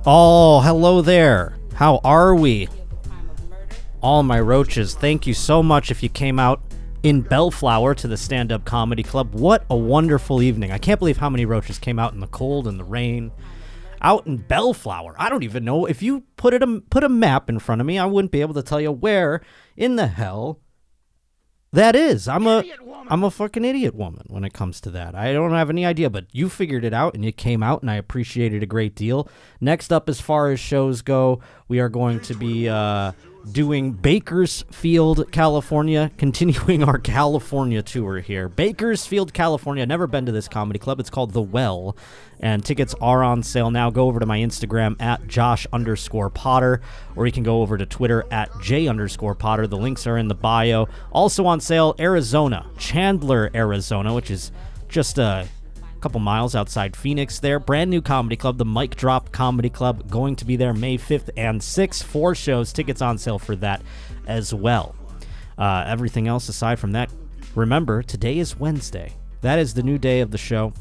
Oh, hello there. How are we? All my roaches, thank you so much if you came out in Bellflower to the stand-up comedy club. What a wonderful evening. I can't believe how many roaches came out in the cold and the rain. Out in Bellflower. I don't even know. If you put a map in front of me, I wouldn't be able to tell you where in the hell that is. I'm a fucking idiot woman when it comes to that. I don't have any idea, but you figured it out and you came out and I appreciate it a great deal. Next up, as far as shows go, we are going to be doing Bakersfield, California, continuing our California tour here. Bakersfield, California. Never been to this comedy club. It's called The Well, and tickets are on sale now. Go over to my Instagram at Josh_Potter, or you can go over to Twitter at J_Potter. The links are in the bio. Also on sale, Arizona, Chandler, Arizona, which is just a couple miles outside Phoenix there. Brand new comedy club, the Mic Drop Comedy Club, going to be there May 5th and 6th. 4 shows, tickets on sale for that as well. Everything else aside from that, remember, today is Wednesday. That is the new day of the show,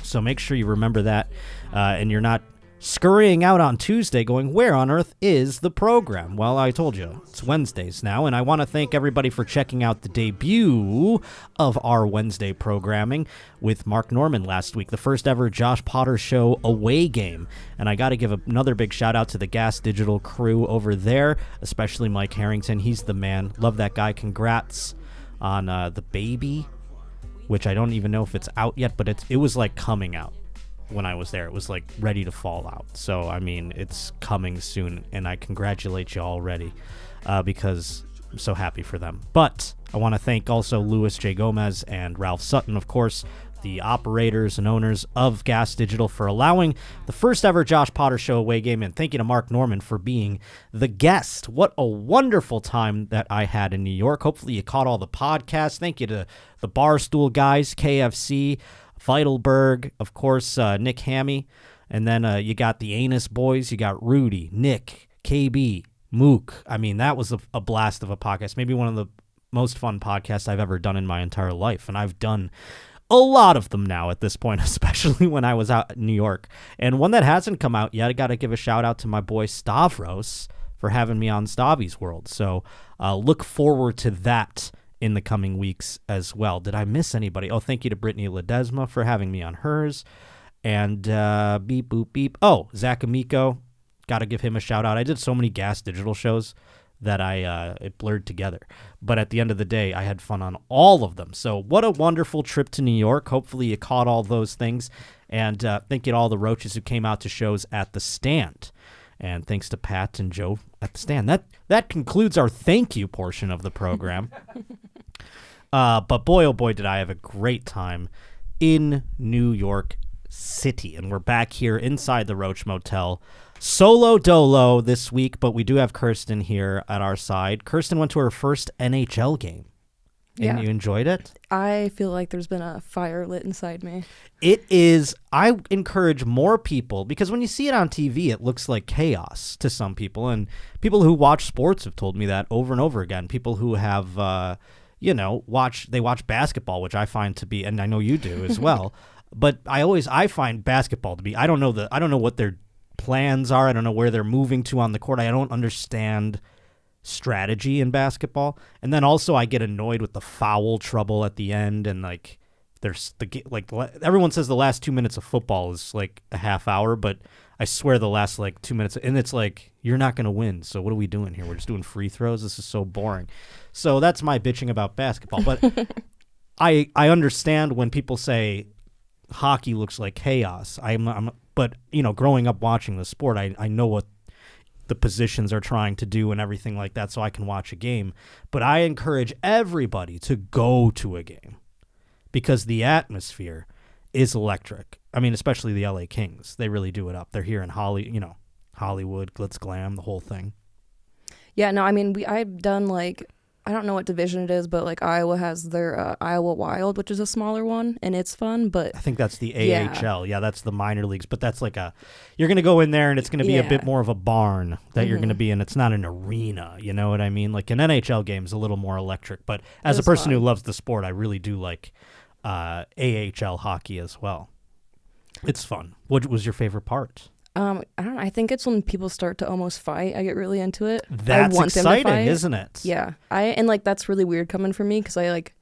so make sure you remember that, and you're not scurrying out on Tuesday going, where on earth is the program? Well, I told you, it's Wednesdays now, and I want to thank everybody for checking out the debut of our Wednesday programming with Mark Norman last week, the first ever Josh Potter Show away game. And I got to give another big shout out to the Gas Digital crew over there, especially Mike Harrington. He's the man. Love that guy. Congrats on The Baby, which I don't even know if it's out yet, but it was like coming out. When I was there, it was like ready to fall out. So, I mean, it's coming soon, and I congratulate you already because I'm so happy for them. But I want to thank also Louis J. Gomez and Ralph Sutton, of course, the operators and owners of Gas Digital, for allowing the first ever Josh Potter Show away game, and thank you to Mark Norman for being the guest. What a wonderful time that I had in New York. Hopefully you caught all the podcasts. Thank you to the Barstool guys, KFC, Feidelberg, of course, Nick Hammy, and then you got the Anus Boys. You got Rudy, Nick, KB, Mook. I mean, that was a blast of a podcast. Maybe one of the most fun podcasts I've ever done in my entire life, and I've done a lot of them now at this point, especially when I was out in New York. And one that hasn't come out yet, I got to give a shout out to my boy Stavros for having me on Stavi's World. So look forward to that in the coming weeks as well. Did I miss anybody? Oh, thank you to Brittany Ledesma for having me on hers. And beep, boop, beep. Oh, Zach Amico. Got to give him a shout out. I did so many Gas Digital shows that it blurred together. But at the end of the day, I had fun on all of them. So what a wonderful trip to New York. Hopefully you caught all those things. And thank you to all the roaches who came out to shows at the stand. And thanks to Pat and Joe at the stand. That concludes our thank you portion of the program. But boy, oh boy, did I have a great time in New York City. And we're back here inside the Roach Motel. Solo dolo this week, but we do have Kirsten here at our side. Kirsten went to her first NHL game. And you enjoyed it? I feel like there's been a fire lit inside me. It is. I encourage more people, because when you see it on TV, it looks like chaos to some people. And people who watch sports have told me that over and over again. People who have, watch basketball, which I find to be, and I know you do as well. But I find basketball to be, I don't know what their plans are. I don't know where they're moving to on the court. I don't understand strategy in basketball. And then also I get annoyed with the foul trouble at the end, and like there's everyone says the last 2 minutes of football is like a half hour, but I swear the last like 2 minutes, and it's like, you're not going to win, so what are we doing here? We're just doing free throws. This is so boring. So that's my bitching about basketball. But I understand when people say hockey looks like chaos. But growing up watching the sport, I know what the positions are trying to do and everything like that, so I can watch a game. But I encourage everybody to go to a game because the atmosphere is electric. I mean, especially the LA Kings. They really do it up. They're here in Hollywood, glitz glam, the whole thing. Yeah, no, I mean, I've done I don't know what division it is, but like Iowa has their Iowa Wild, which is a smaller one, and it's fun. But I think that's the AHL. Yeah, that's the minor leagues. But that's you're going to go in there, and it's going to be a bit more of a barn that you're going to be in. It's not an arena. You know what I mean? Like an NHL game is a little more electric. But as a person who loves the sport, I really do like AHL hockey as well. It's fun. What was your favorite part? I don't know. I think it's when people start to almost fight. I get really into it. That's I want them to exciting, fight. isn't it? Yeah. And like that's really weird coming from me because I like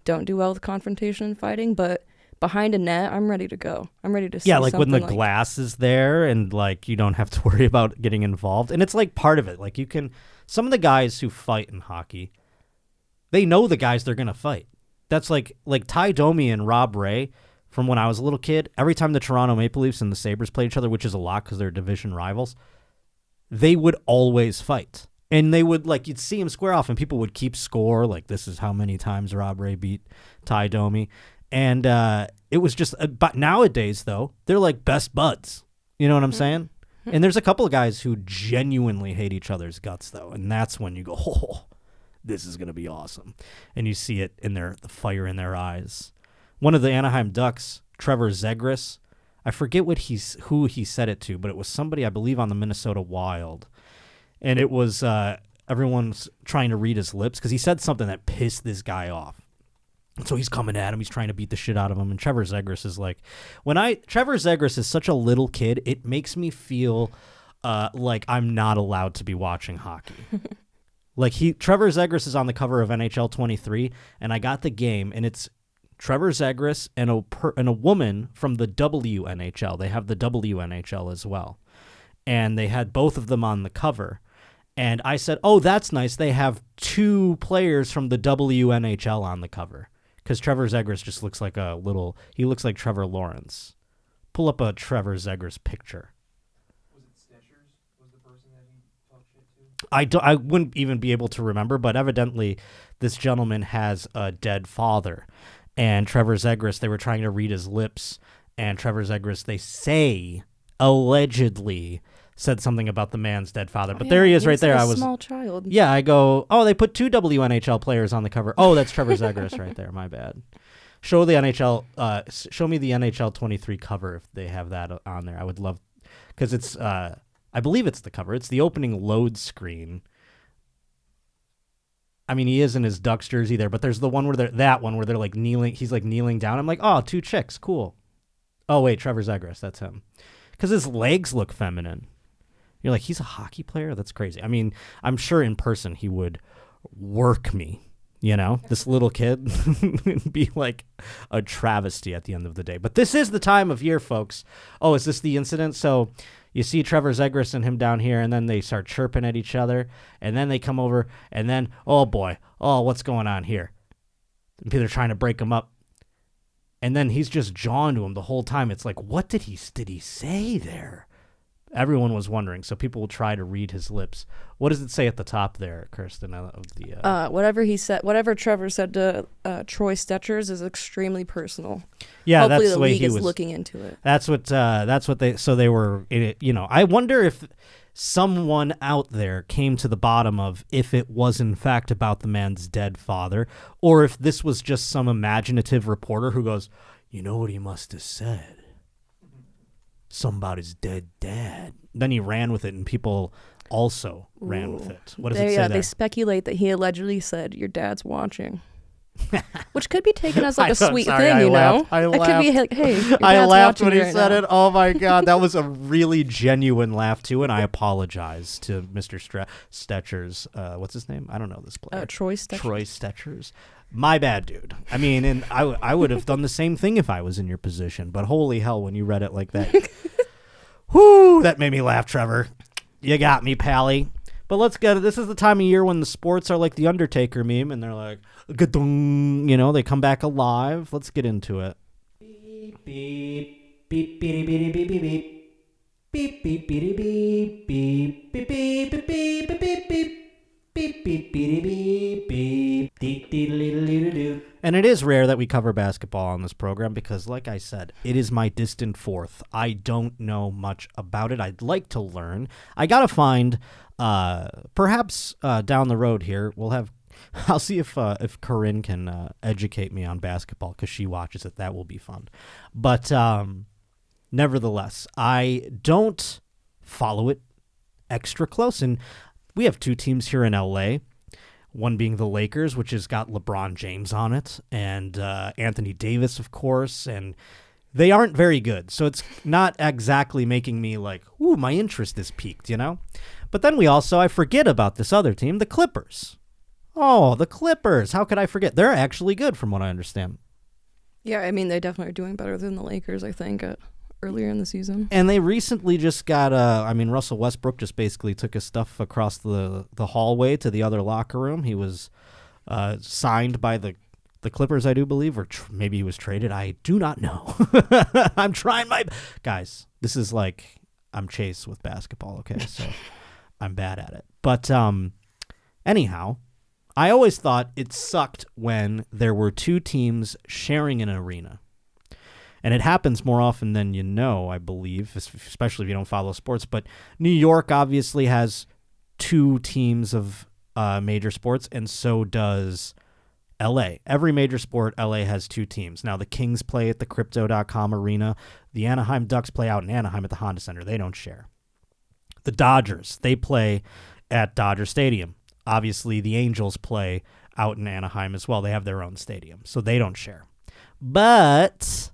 don't do well with confrontation and fighting, but behind a net, I'm ready to go. I'm ready to see Yeah, like when the something glass is there and like you don't have to worry about getting involved. And it's like part of it. Like you can, some of the guys who fight in hockey, they know the guys they're going to fight. That's like Ty Domi and Rob Ray from when I was a little kid. Every time the Toronto Maple Leafs and the Sabres played each other, which is a lot because they're division rivals, they would always fight. And they would, like, you'd see them square off and people would keep score. Like, this is how many times Rob Ray beat Ty Domi. And it was just, but nowadays, though, they're like best buds. You know what I'm saying? And there's a couple of guys who genuinely hate each other's guts, though. And that's when you go, oh, this is going to be awesome. And you see it in the fire in their eyes. One of the Anaheim Ducks, Trevor Zegras, I forget who he said it to, but it was somebody, I believe, on the Minnesota Wild. And it was everyone's trying to read his lips because he said something that pissed this guy off. So he's coming at him. He's trying to beat the shit out of him. And Trevor Zegras is like, Trevor Zegras is such a little kid, it makes me feel like I'm not allowed to be watching hockey. Like Trevor Zegras is on the cover of NHL 23, and I got the game, and it's Trevor Zegras and a woman from the WNHL. They have the WNHL as well. And they had both of them on the cover. And I said, oh, that's nice. They have two players from the WNHL on the cover. Because Trevor Zegras just looks like he looks like Trevor Lawrence. Pull up a Trevor Zegras picture. Was it Stecher? Was the person that he talked shit to? I wouldn't even be able to remember, but evidently this gentleman has a dead father. And Trevor Zegras, they were trying to read his lips. And Trevor Zegras, they say, allegedly said something about the man's dead father. But there he is right there. I was a small child. Yeah, I go, oh, they put two WNHL players on the cover. Oh, that's Trevor Zegras right there. My bad. Show me the NHL 23 cover if they have that on there. I would love, because it's, I believe it's the cover. It's the opening load screen. I mean, he is in his Ducks jersey there, but there's the one where they're like kneeling. He's like kneeling down. I'm like, oh, two chicks. Cool. Oh, wait, Trevor Zegras. That's him. Because his legs look feminine. You're like, he's a hockey player? That's crazy. I mean, I'm sure in person he would work me, this little kid. It'd be like a travesty at the end of the day. But this is the time of year, folks. Oh, is this the incident? So you see Trevor Zegras and him down here, and then they start chirping at each other, and then they come over, and then, oh, boy, oh, what's going on here? And they're trying to break him up. And then he's just jawing to him the whole time. It's like, what did he say there? Everyone was wondering, so people will try to read his lips. What does it say at the top there, Kirsten? Whatever he said, whatever Trevor said to Troy Stecher's is extremely personal. Yeah, hopefully that's the the way league he is was looking into it. That's what they. So they were. I wonder if someone out there came to the bottom of if it was in fact about the man's dead father, or if this was just some imaginative reporter who goes, you know what he must have said. Something about his dead dad. Then he ran with it, and people also ran with it. What does it say there? They speculate that he allegedly said, your dad's watching. Which could be taken as like a sweet thing, you know? I laughed. It could be like, hey, your dad's I laughed when he right said now. it. Oh, my God. That was a really genuine laugh, too, and I apologize to Mr. Stecher's. What's his name? I don't know this player. Troy Stecher. Troy Stecher's. My bad, dude. I mean, and I would have done the same thing if I was in your position, but holy hell, when you read it like that. Whoo, that made me laugh, Trevor. You got me, Pally. But let's get it. This is the time of year when the sports are like the Undertaker meme, and they're like, ga-dung, they come back alive. Let's get into it. Beep, beep, beep, beep, beep, beep, beep, beep. Beep, beep, beep, beep, beep, beep, beep, beep, beep, beep, beep, beep. Beep, beep, beep, beep, beep, beep, beep. And it is rare that we cover basketball on this program because, like I said, it is my distant fourth. I don't know much about it. I'd like to learn. I got to find, perhaps down the road here, I'll see if Corinne can educate me on basketball because she watches it. That will be fun. But nevertheless, I don't follow it extra close. And we have two teams here in LA, one being the Lakers, which has got LeBron James on it, and Anthony Davis, of course, and They aren't very good, so it's not exactly making me like, ooh, my interest is piqued, you know? But then I forget about this other team, the Clippers. Oh, the Clippers. How could I forget? They're actually good from what I understand. Yeah, I mean, they definitely are doing better than the Lakers, I think, earlier in the season. And they recently just got, Russell Westbrook just basically took his stuff across the hallway to the other locker room. He was signed by the Clippers, I do believe, or maybe he was traded. I do not know. I'm trying guys, this is like I'm Chase with basketball, okay? So I'm bad at it. But anyhow, I always thought it sucked when there were two teams sharing an arena. And it happens more often than you know, I believe, especially if you don't follow sports. But New York obviously has two teams of major sports, and so does LA. Every major sport, LA has two teams. Now, the Kings play at the Crypto.com arena. The Anaheim Ducks play out in Anaheim at the Honda Center. They don't share. The Dodgers, they play at Dodger Stadium. Obviously, the Angels play out in Anaheim as well. They have their own stadium, so they don't share. But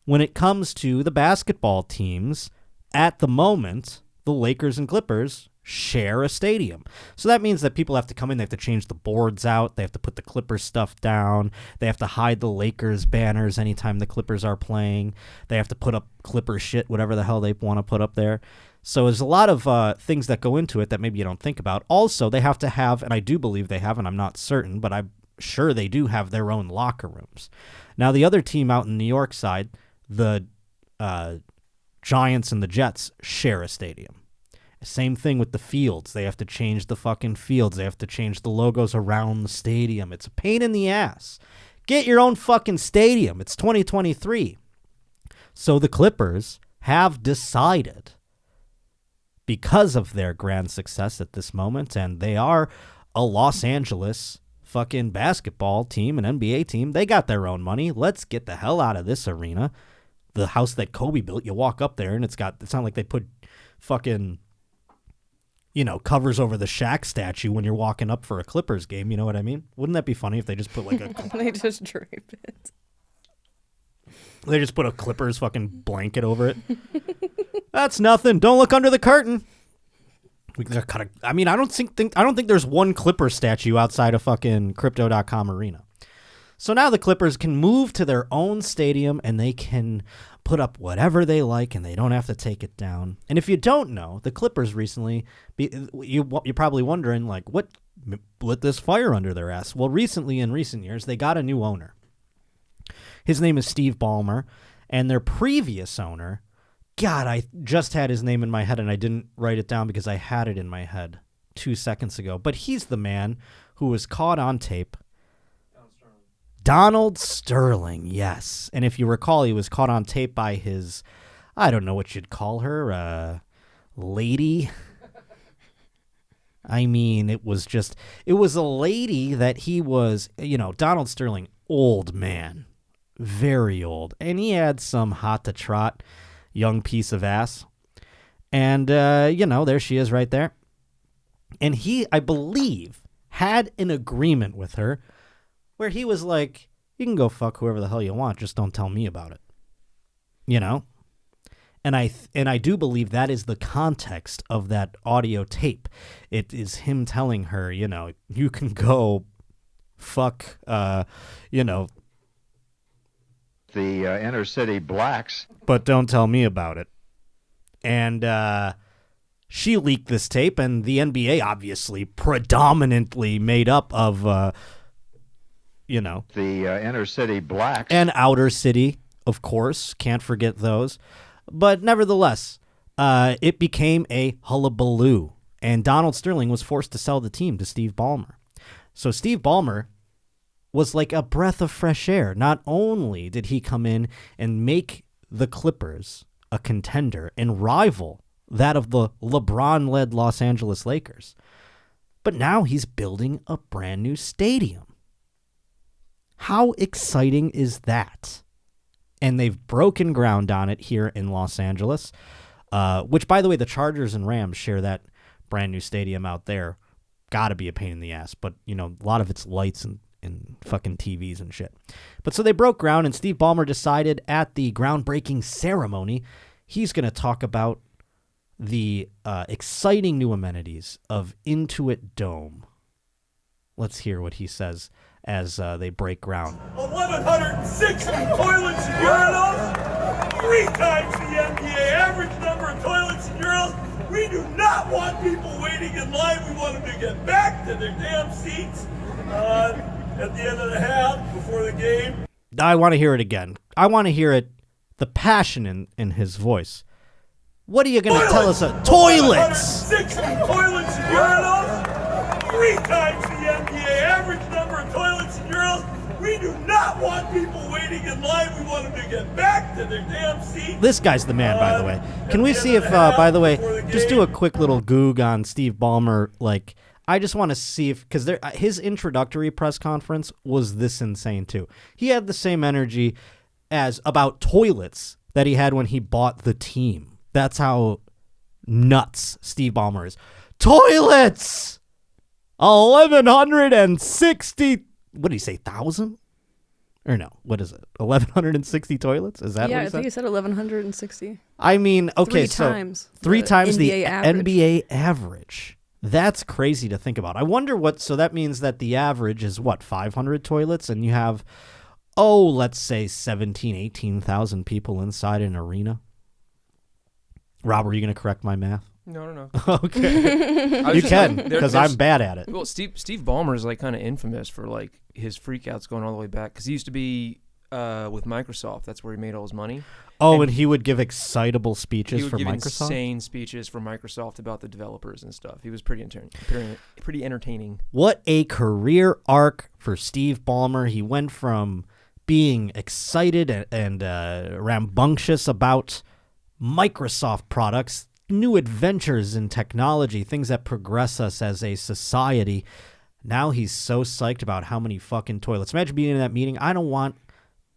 when it comes to the basketball teams, at the moment, the Lakers and Clippers share a stadium. So that means that people have to come in, they have to change the boards out, they have to put the Clippers stuff down, they have to hide the Lakers banners anytime the Clippers are playing, they have to put up Clipper shit, whatever the hell they want to put up there. So there's a lot of things that go into it that maybe you don't think about. Also, they have to have, and I do believe they have, and I'm not certain, but I'm sure they do have their own locker rooms. Now, the other team out in New York side, the Giants and the Jets, share a stadium. Same thing with the fields. They have to change the fucking fields. They have to change the logos around the stadium. It's a pain in the ass. Get your own fucking stadium. It's 2023. So the Clippers have decided, because of their grand success at this moment, and they are a Los Angeles fucking basketball team, an NBA team, they got their own money. Let's get the hell out of this arena. The house that Kobe built, you walk up there and it's not like they put fucking, covers over the Shaq statue when you're walking up for a Clippers game. You know what I mean? Wouldn't that be funny if they just put like a... They just drape it. They just put a Clippers fucking blanket over it. That's nothing. Don't look under the curtain. I don't think there's one Clipper statue outside of fucking Crypto.com arena. So now the Clippers can move to their own stadium and they can put up whatever they like and they don't have to take it down. And if you don't know, the Clippers recently, you're probably wondering, like, what lit this fire under their ass? Well, in recent years, they got a new owner. His name is Steve Ballmer, and their previous owner, God, I just had his name in my head and I didn't write it down because I had it in my head 2 seconds ago. But he's the man who was caught on tape. Donald Sterling, yes. And if you recall, he was caught on tape by his, I don't know what you'd call her, lady. I mean, it was a lady that he was, Donald Sterling, old man, very old. And he had some hot to trot young piece of ass. And, there she is right there. And he, I believe, had an agreement with her where he was like, you can go fuck whoever the hell you want, just don't tell me about it. And I do believe that is the context of that audio tape. It is him telling her, you can go fuck, the inner city blacks, but don't tell me about it. And she leaked this tape, and the NBA obviously predominantly made up of the inner city blacks and outer city, of course, can't forget those. But nevertheless, it became a hullabaloo, and Donald Sterling was forced to sell the team to Steve Ballmer. So Steve Ballmer was like a breath of fresh air. Not only did he come in and make the Clippers a contender and rival that of the LeBron-led Los Angeles Lakers, but now he's building a brand new stadium. How exciting is that? And they've broken ground on it here in Los Angeles, which, by the way, the Chargers and Rams share that brand new stadium out there. Got to be a pain in the ass, but, a lot of it's lights in fucking TVs and shit. But so they broke ground, and Steve Ballmer decided at the groundbreaking ceremony he's going to talk about the exciting new amenities of Intuit Dome. Let's hear what he says as they break ground. 1,160 toilets and urinals, 3 times the NBA average number of toilets and urinals. We do not want people waiting in line. We want them to get back to their damn seats at the end of the half before the game. I want to hear it again. I want to hear it, the passion in his voice. What are you going to tell us? Toilets! 160 toilets and urinals, 3 times the NBA average number of toilets and urinals. We do not want people waiting in line. We want them to get back to their damn seats. This guy's the man, by the way. Can we see if, by the way, just do a quick little goog on Steve Ballmer. Like, I just want to see if, because his introductory press conference was this insane, too. He had the same energy as about toilets that he had when he bought the team. That's how nuts Steve Ballmer is. Toilets! 1,160. What did he say? 1,000? Or no? What is it? 1,160 toilets? Is that what he said? Yeah, I think he said 1,160. I mean, okay, three times the NBA average. That's crazy to think about. I wonder what. So that means that the average is what, 500 toilets, and you have, let's say 18,000 people inside an arena. Rob, are you going to correct my math? No. Okay. You can, because I'm bad at it. Well, Steve Ballmer is like kind of infamous for like his freakouts going all the way back, because he used to be with Microsoft. That's where he made all his money. Oh, and he would give excitable speeches for Microsoft? He would give insane speeches for Microsoft about the developers and stuff. He was pretty entertaining. What a career arc for Steve Ballmer. He went from being excited and rambunctious about Microsoft products, new adventures in technology, things that progress us as a society. Now he's so psyched about how many fucking toilets. Imagine being in that meeting. I don't want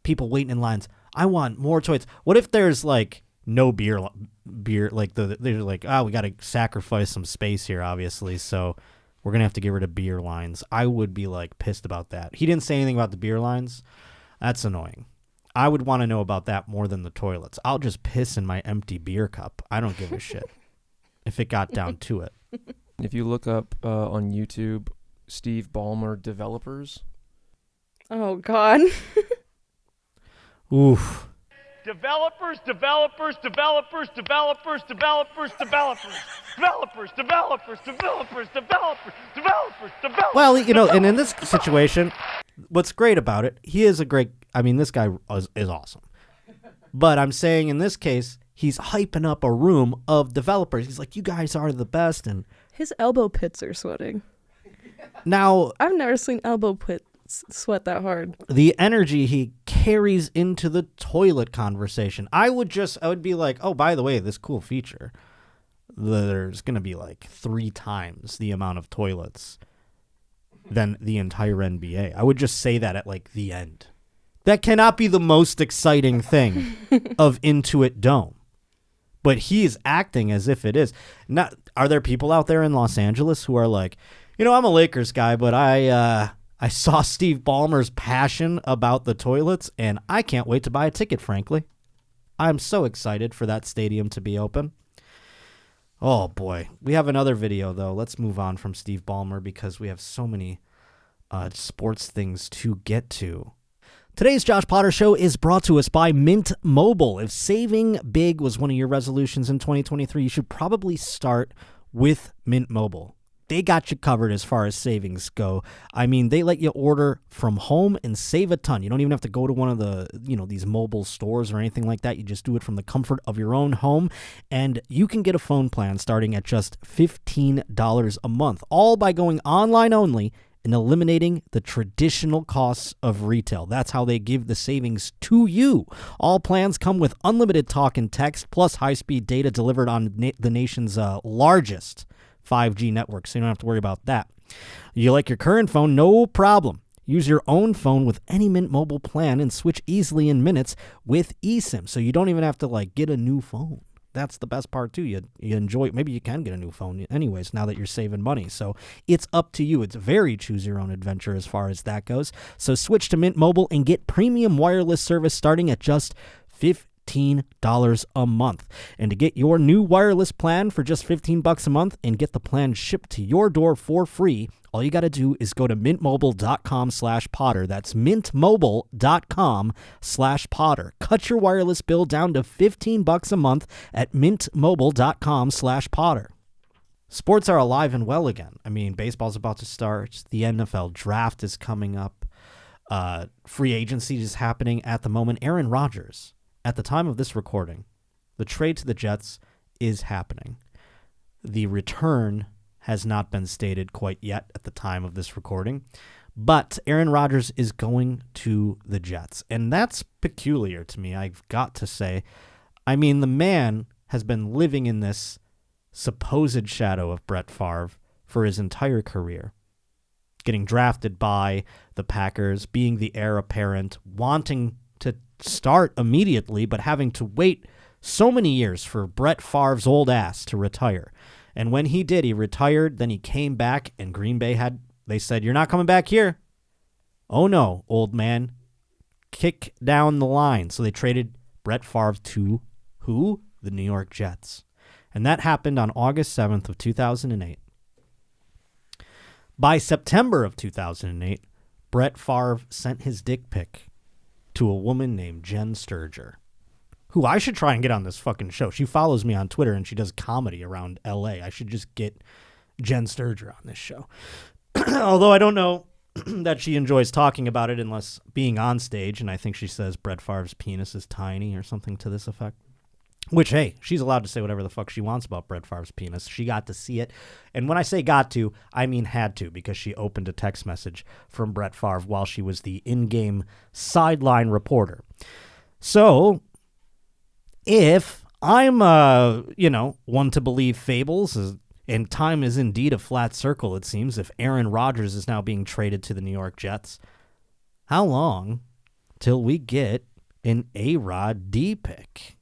people waiting in lines. I want more toilets. What if there's like no beer like they're like, we got to sacrifice some space here, obviously, so we're going to have to get rid of beer lines. I would be like pissed about that. He didn't say anything about the beer lines. That's annoying. I would want to know about that more than the toilets. I'll just piss in my empty beer cup. I don't give a shit if it got down to it. If you look up on YouTube, Steve Ballmer developers. Oh, God. Oof. Developers. Well, and in this situation, what's great about it, this guy is awesome. But I'm saying in this case, he's hyping up a room of developers. He's like, you guys are the best. And his elbow pits are sweating. Now, I've never seen elbow pits sweat that hard. The energy he carries into the toilet conversation. I would be like, oh, by the way, this cool feature, there's going to be like 3 times the amount of toilets than the entire NBA. I would just say that at like the end. That cannot be the most exciting thing of Intuit Dome. But he is acting as if it is. Are there people out there in Los Angeles who are like, I'm a Lakers guy, but I saw Steve Ballmer's passion about the toilets, and I can't wait to buy a ticket, frankly. I'm so excited for that stadium to be open. Oh, boy. We have another video, though. Let's move on from Steve Ballmer because we have so many sports things to get to. Today's Josh Potter Show is brought to us by Mint Mobile. If saving big was one of your resolutions in 2023, you should probably start with Mint Mobile. They got you covered as far as savings go. I mean, they let you order from home and save a ton. You don't even have to go to one of the, these mobile stores or anything like that. You just do it from the comfort of your own home. And you can get a phone plan starting at just $15 a month, all by going online only and eliminating the traditional costs of retail. That's how they give the savings to you. All plans come with unlimited talk and text, plus high-speed data delivered on the nation's largest 5G network, so you don't have to worry about that. You like your current phone? No problem. Use your own phone with any Mint Mobile plan and switch easily in minutes with eSIM, so you don't even have to get a new phone. that's the best part too. You enjoy. Maybe you can get a new phone anyways now that you're saving money. So it's up to you. It's very choose your own adventure as far as that goes. So switch to Mint Mobile and get premium wireless service starting at just $15 a month. And to get your new wireless plan for just $15 a month and get the plan shipped to your door for free, all you got to do is go to mintmobile.com/Potter. That's mintmobile.com/Potter. Cut your wireless bill down to $15 a month at mintmobile.com/Potter. Sports are alive and well again. I mean, baseball's about to start. The NFL draft is coming up. Free agency is happening at the moment. Aaron Rodgers, at the time of this recording, the trade to the Jets is happening. The return has not been stated quite yet at the time of this recording, but Aaron Rodgers is going to the Jets, and that's peculiar to me, I've got to say. I mean, the man has been living in this supposed shadow of Brett Favre for his entire career, getting drafted by the Packers, being the heir apparent, wanting to start immediately, but having to wait so many years for Brett Favre's old ass to retire. And when he did, he retired, then he came back, and Green Bay they said, "You're not coming back here." "Oh no, old man. Kick down the line." So they traded Brett Favre to who? The New York Jets. And that happened on August 7th of 2008. By September of 2008, Brett Favre sent his dick pic to a woman named Jen Stecher, who I should try and get on this fucking show. She follows me on Twitter, and she does comedy around L.A. I should just get Jen Stecher on this show. Although I don't know that she enjoys talking about it unless being on stage, and I think she says Brett Favre's penis is tiny or something to this effect. Which, hey, she's allowed to say whatever the fuck she wants about Brett Favre's penis. She got to see it. And when I say got to, I mean had to, because she opened a text message from Brett Favre while she was the in-game sideline reporter. So if I'm, one to believe fables, and time is indeed a flat circle, it seems, if Aaron Rodgers is now being traded to the New York Jets, how long till we get an A-Rod D pick?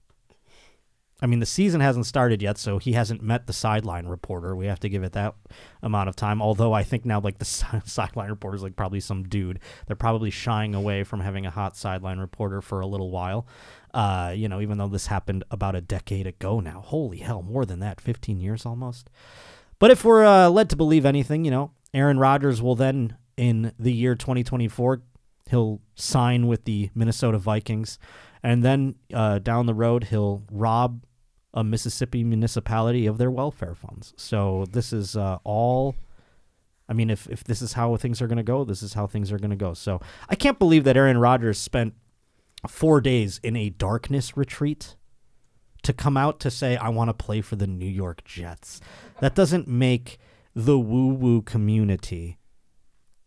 I mean, the season hasn't started yet, so he hasn't met the sideline reporter. We have to give it that amount of time, although I think now, like, the sideline reporter is, like, probably some dude. They're probably shying away from having a hot sideline reporter for a little while, even though this happened about a decade ago now. Holy hell, more than that, 15 years almost. But if we're led to believe anything, Aaron Rodgers will then, in the year 2024, he'll sign with the Minnesota Vikings, and then down the road, he'll rob a Mississippi municipality of their welfare funds. So this is all, I mean, if this is how things are going to go, this is how things are going to go. So I can't believe that Aaron Rodgers spent 4 days in a darkness retreat to come out to say, I want to play for the New York Jets. That doesn't make the woo-woo community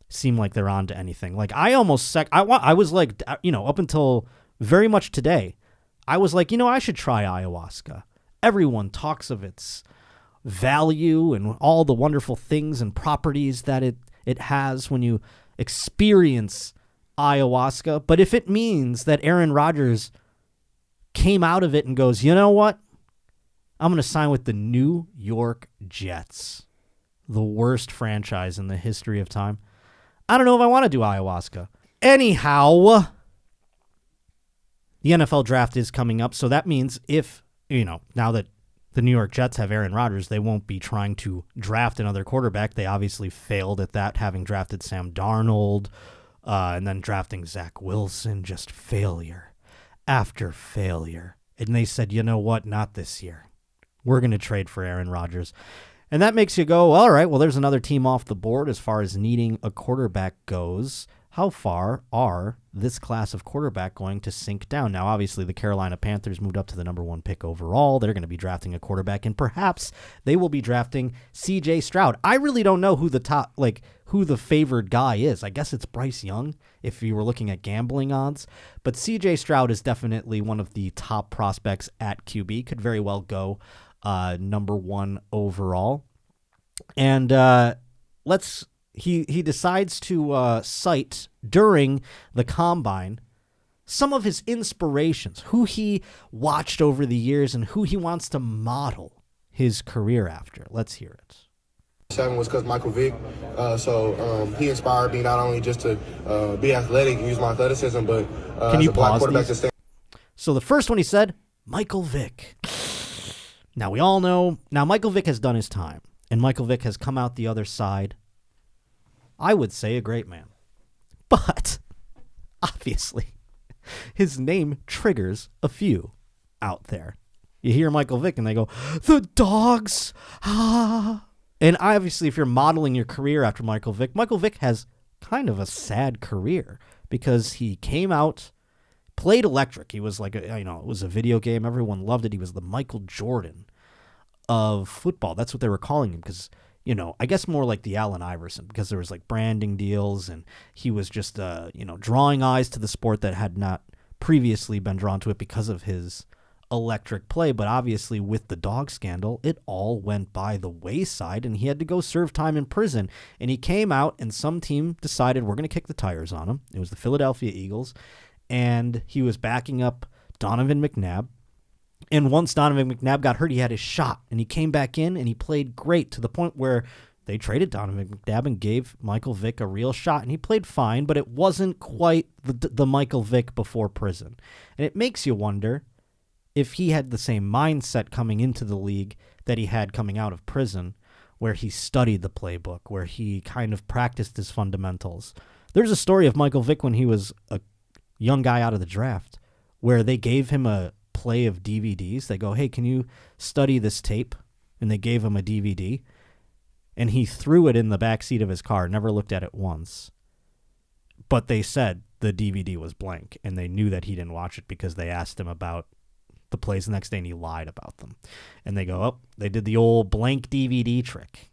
seem like they're on to anything. Like, I almost, I was like, up until very much today, I was like, I should try ayahuasca. Everyone talks of its value and all the wonderful things and properties that it has when you experience ayahuasca. But if it means that Aaron Rodgers came out of it and goes, you know what? I'm going to sign with the New York Jets, the worst franchise in the history of time. I don't know if I want to do ayahuasca. Anyhow, the NFL draft is coming up, so that means if, now that the New York Jets have Aaron Rodgers, they won't be trying to draft another quarterback. They obviously failed at that, having drafted Sam Darnold and then drafting Zach Wilson, just failure after failure. And they said, you know what, not this year. We're going to trade for Aaron Rodgers. And that makes you go, all right, well, there's another team off the board as far as needing a quarterback goes. How far are this class of quarterback going to sink down? Now, obviously, the Carolina Panthers moved up to the number 1 pick overall. They're going to be drafting a quarterback, and perhaps they will be drafting C.J. Stroud. I really don't know who the favored guy is. I guess it's Bryce Young, if you were looking at gambling odds. But C.J. Stroud is definitely one of the top prospects at QB. Could very well go number 1 overall. And he decides to cite during the combine some of his inspirations, who he watched over the years and who he wants to model his career after. Let's hear it. 7 was because Michael Vick. He inspired me not only just to be athletic and use my athleticism, but Can as you a black pause quarterback these? to stand. So the first one he said, Michael Vick. Now we all know, now Michael Vick has done his time, and Michael Vick has come out the other side, I would say a great man. But, obviously, his name triggers a few out there. You hear Michael Vick and they go, the dogs, ah. And obviously, if you're modeling your career after Michael Vick has kind of a sad career because he came out, played electric. He was like, it was a video game. Everyone loved it. He was the Michael Jordan of football. That's what they were calling him because, I guess more like the Allen Iverson because there was like branding deals and he was just, drawing eyes to the sport that had not previously been drawn to it because of his electric play. But obviously with the dog scandal, it all went by the wayside and he had to go serve time in prison. And he came out and some team decided we're going to kick the tires on him. It was the Philadelphia Eagles. And he was backing up Donovan McNabb. And once Donovan McNabb got hurt, he had his shot. And he came back in and he played great to the point where they traded Donovan McNabb and gave Michael Vick a real shot. And he played fine, but it wasn't quite the Michael Vick before prison. And it makes you wonder if he had the same mindset coming into the league that he had coming out of prison, where he studied the playbook, where he kind of practiced his fundamentals. There's a story of Michael Vick when he was a young guy out of the draft where they gave him a play of DVDs. They go, hey, can you study this tape? And they gave him a DVD. And he threw it in the backseat of his car, never looked at it once. But they said the DVD was blank, and they knew that he didn't watch it because they asked him about the plays the next day, and he lied about them. And they go, oh, they did the old blank DVD trick.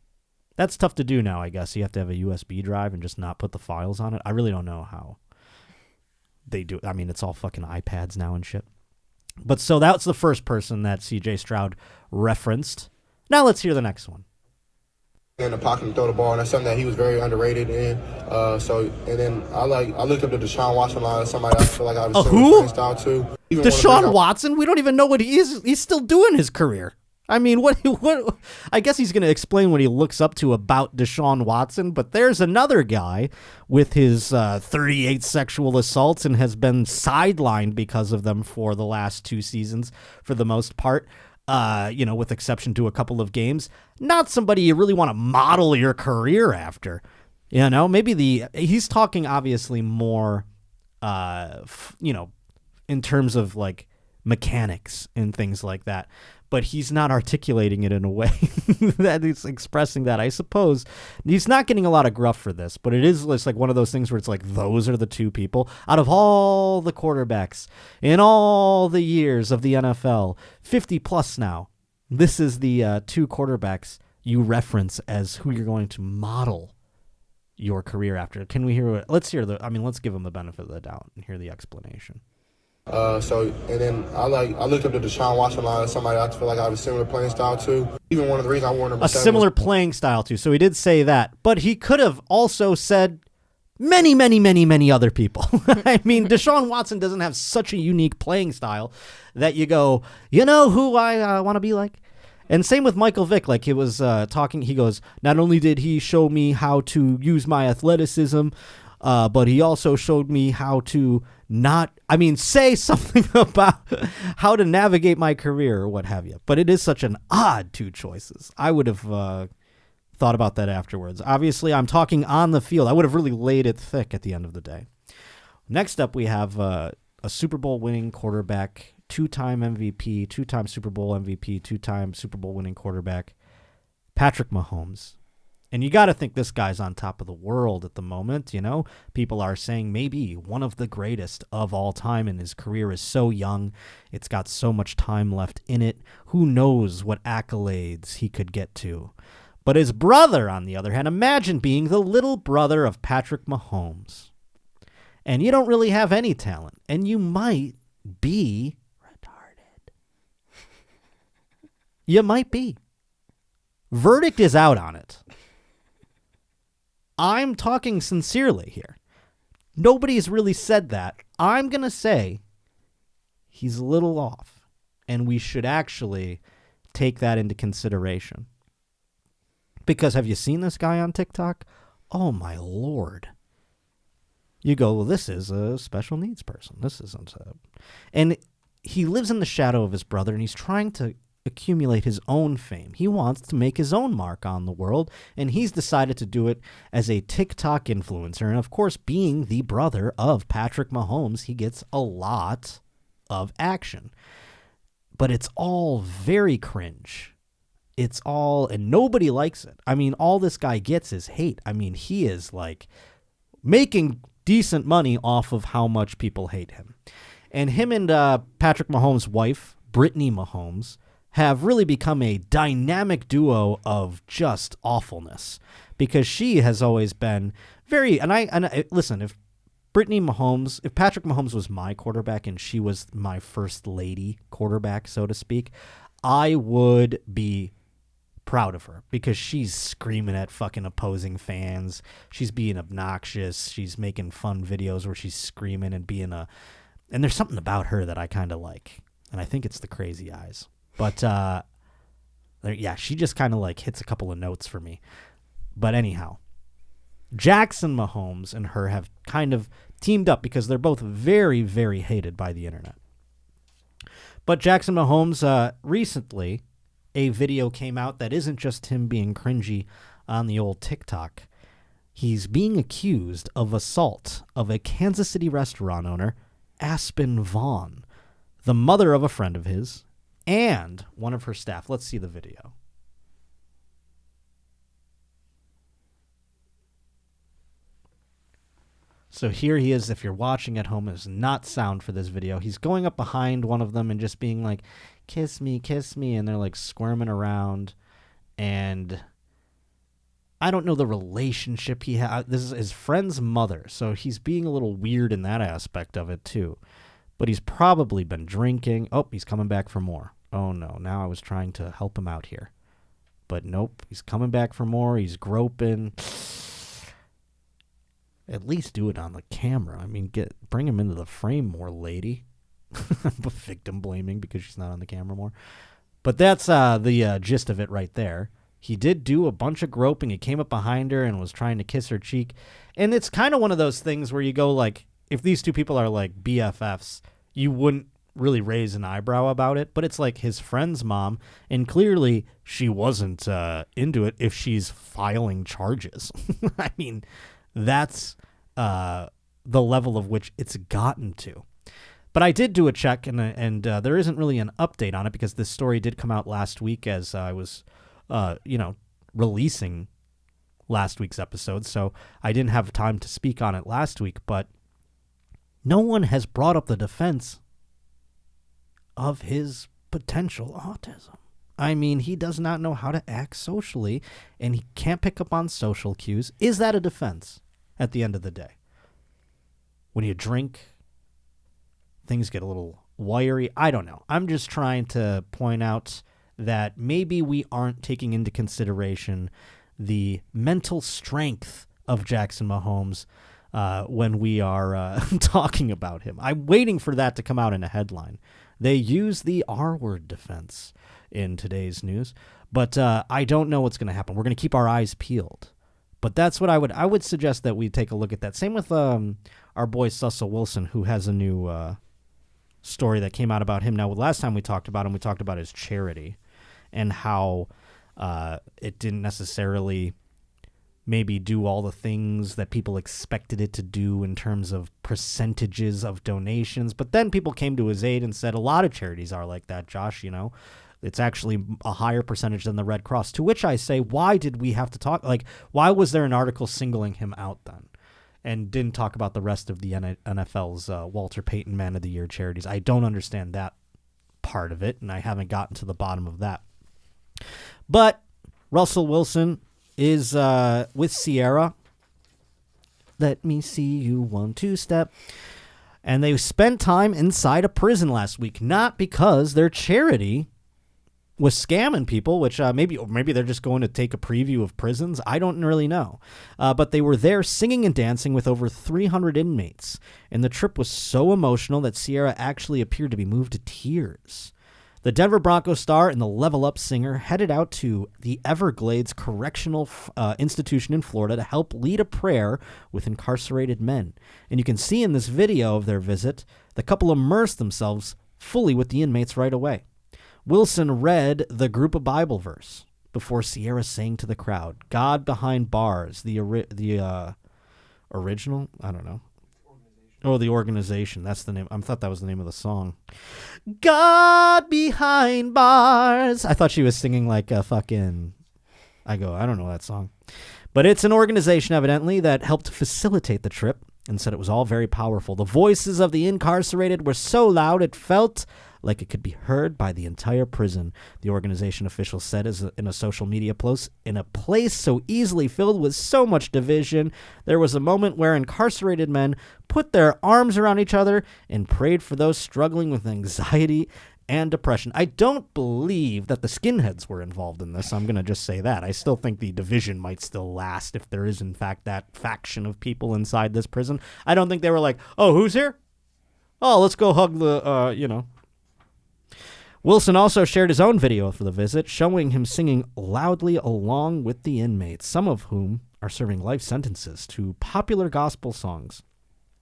That's tough to do now, I guess. You have to have a USB drive and just not put the files on it. I really don't know how they do it. I mean, it's all fucking iPads now and shit. But so that's the first person that CJ Stroud referenced. Now let's hear the next one. In the pocket and throw the ball, and that's something that he was very underrated in. And then I looked up to Deshaun Watson as somebody I feel like I was who? style too. Deshaun Watson? We don't even know what he is. He's still doing his career. I mean, what? I guess he's going to explain what he looks up to about Deshaun Watson, but there's another guy with his 38 sexual assaults and has been sidelined because of them for the last 2 seasons for the most part, with exception to a couple of games. Not somebody you really want to model your career after. Maybe he's talking obviously more, in terms of like mechanics and things like that. But he's not articulating it in a way that he's expressing that. I suppose he's not getting a lot of gruff for this, but it's like one of those things where it's like those are the 2 people out of all the quarterbacks in all the years of the NFL, 50 plus now. This is the 2 quarterbacks you reference as who you're going to model your career after. Can we hear it? Let's give them the benefit of the doubt and hear the explanation. And then I looked up to Deshaun Watson as somebody I feel like I have a similar playing style to. Even one of the reasons I wore number 7. Similar playing style to. So he did say that, but he could have also said many, many, many, many other people. I mean, Deshaun Watson doesn't have such a unique playing style that you go, who I want to be like? And same with Michael Vick. Like he was talking, he goes, not only did he show me how to use my athleticism, but he also showed me how to say something about how to navigate my career or what have you. But it is such an odd 2 choices. I would have thought about that afterwards. Obviously, I'm talking on the field. I would have really laid it thick at the end of the day. Next up, we have a Super Bowl winning quarterback, 2-time MVP, 2-time Super Bowl MVP, 2-time Super Bowl winning quarterback, Patrick Mahomes. And you got to think this guy's on top of the world at the moment, People are saying maybe one of the greatest of all time, and his career is so young. It's got so much time left in it. Who knows what accolades he could get to. But his brother, on the other hand, imagine being the little brother of Patrick Mahomes. And you don't really have any talent. And you might be retarded. You might be. Verdict is out on it. I'm talking sincerely here. Nobody has really said that. I'm going to say he's a little off, and we should actually take that into consideration. Because have you seen this guy on TikTok? Oh, my Lord. You go, well, this is a special needs person. This isn't a... And he lives in the shadow of his brother, and he's trying to accumulate his own fame. He wants to make his own mark on the world, and he's decided to do it as a TikTok influencer. And, of course, being the brother of Patrick Mahomes, he gets a lot of action. But it's all very cringe. It's all... And nobody likes it. I mean, all this guy gets is hate. I mean, he is, like, making decent money off of how much people hate him. And him and Patrick Mahomes' wife, Brittany Mahomes, have really become a dynamic duo of just awfulness, because she has always been very, and I listen, if Patrick Mahomes was my quarterback and she was my first lady quarterback, so to speak, I would be proud of her, because she's screaming at fucking opposing fans. She's being obnoxious. She's making fun videos where she's screaming and and there's something about her that I kind of like, and I think it's the crazy eyes. But, yeah, she just kind of like hits a couple of notes for me. But anyhow, Jackson Mahomes and her have kind of teamed up because they're both very, very hated by the internet. But Jackson Mahomes, recently, a video came out that isn't just him being cringy on the old TikTok. He's being accused of assault of a Kansas City restaurant owner, Aspen Vaughn, the mother of a friend of his, and one of her staff. Let's see the video. So here he is. If you're watching at home, there's not sound for this video. He's going up behind one of them and just being like, kiss me, kiss me. And they're like squirming around. And I don't know the relationship he has. This is his friend's mother. So he's being a little weird in that aspect of it too. But he's probably been drinking. Oh, he's coming back for more. Oh, no. Now I was trying to help him out here. But nope. He's coming back for more. He's groping. At least do it on the camera. I mean, bring him into the frame more, lady. Victim blaming because she's not on the camera more. But that's the gist of it right there. He did do a bunch of groping. He came up behind her and was trying to kiss her cheek. And it's kind of one of those things where you go like, if these two people are like BFFs, you wouldn't really raise an eyebrow about it, but it's like his friend's mom, and clearly she wasn't into it if she's filing charges. I mean, that's the level of which it's gotten to. But I did do a check, and there isn't really an update on it because this story did come out last week as I was, releasing last week's episode, so I didn't have time to speak on it last week, but no one has brought up the defense of his potential autism. I mean, he does not know how to act socially, and he can't pick up on social cues. Is that a defense at the end of the day? When you drink, things get a little wiry. I don't know. I'm just trying to point out that maybe we aren't taking into consideration the mental strength of Jackson Mahomes when we are talking about him. I'm waiting for that to come out in a headline. They use the R-word defense in today's news, but I don't know what's going to happen. We're going to keep our eyes peeled. But that's what I would suggest that we take a look at that. Same with our boy Cecil Wilson, who has a new story that came out about him. Now, last time we talked about him, we talked about his charity and how it didn't necessarily maybe do all the things that people expected it to do in terms of percentages of donations. But then people came to his aid and said a lot of charities are like that, Josh, It's actually a higher percentage than the Red Cross, to which I say, why did we have to talk? Like, why was there an article singling him out then and didn't talk about the rest of the NFL's Walter Payton Man of the Year charities? I don't understand that part of it, and I haven't gotten to the bottom of that. But Russell Wilson is with Sierra. Let me see you 1 2 step. And they spent time inside a prison last week, not because their charity was scamming people, which maybe they're just going to take a preview of prisons. I don't really know. But they were there singing and dancing with over 300 inmates. And the trip was so emotional that Ciara actually appeared to be moved to tears. The Denver Broncos star and the Level Up singer headed out to the Everglades Correctional Institution in Florida to help lead a prayer with incarcerated men. And you can see in this video of their visit, the couple immersed themselves fully with the inmates right away. Wilson read the group a Bible verse before Ciara sang to the crowd. God behind bars, the original? I don't know. Oh, the organization. That's the name. I thought that was the name of the song. God behind bars. I thought she was singing like a fucking... I don't know that song. But it's an organization, evidently, that helped facilitate the trip and said it was all very powerful. The voices of the incarcerated were so loud it felt like it could be heard by the entire prison, the organization official said in a social media post. In a place so easily filled with so much division, there was a moment where incarcerated men put their arms around each other and prayed for those struggling with anxiety and depression. I don't believe that the skinheads were involved in this. I'm going to just say that. I still think the division might still last if there is, in fact, that faction of people inside this prison. I don't think they were like, oh, who's here? Oh, let's go hug the, Wilson also shared his own video for the visit, showing him singing loudly along with the inmates, some of whom are serving life sentences to popular gospel songs.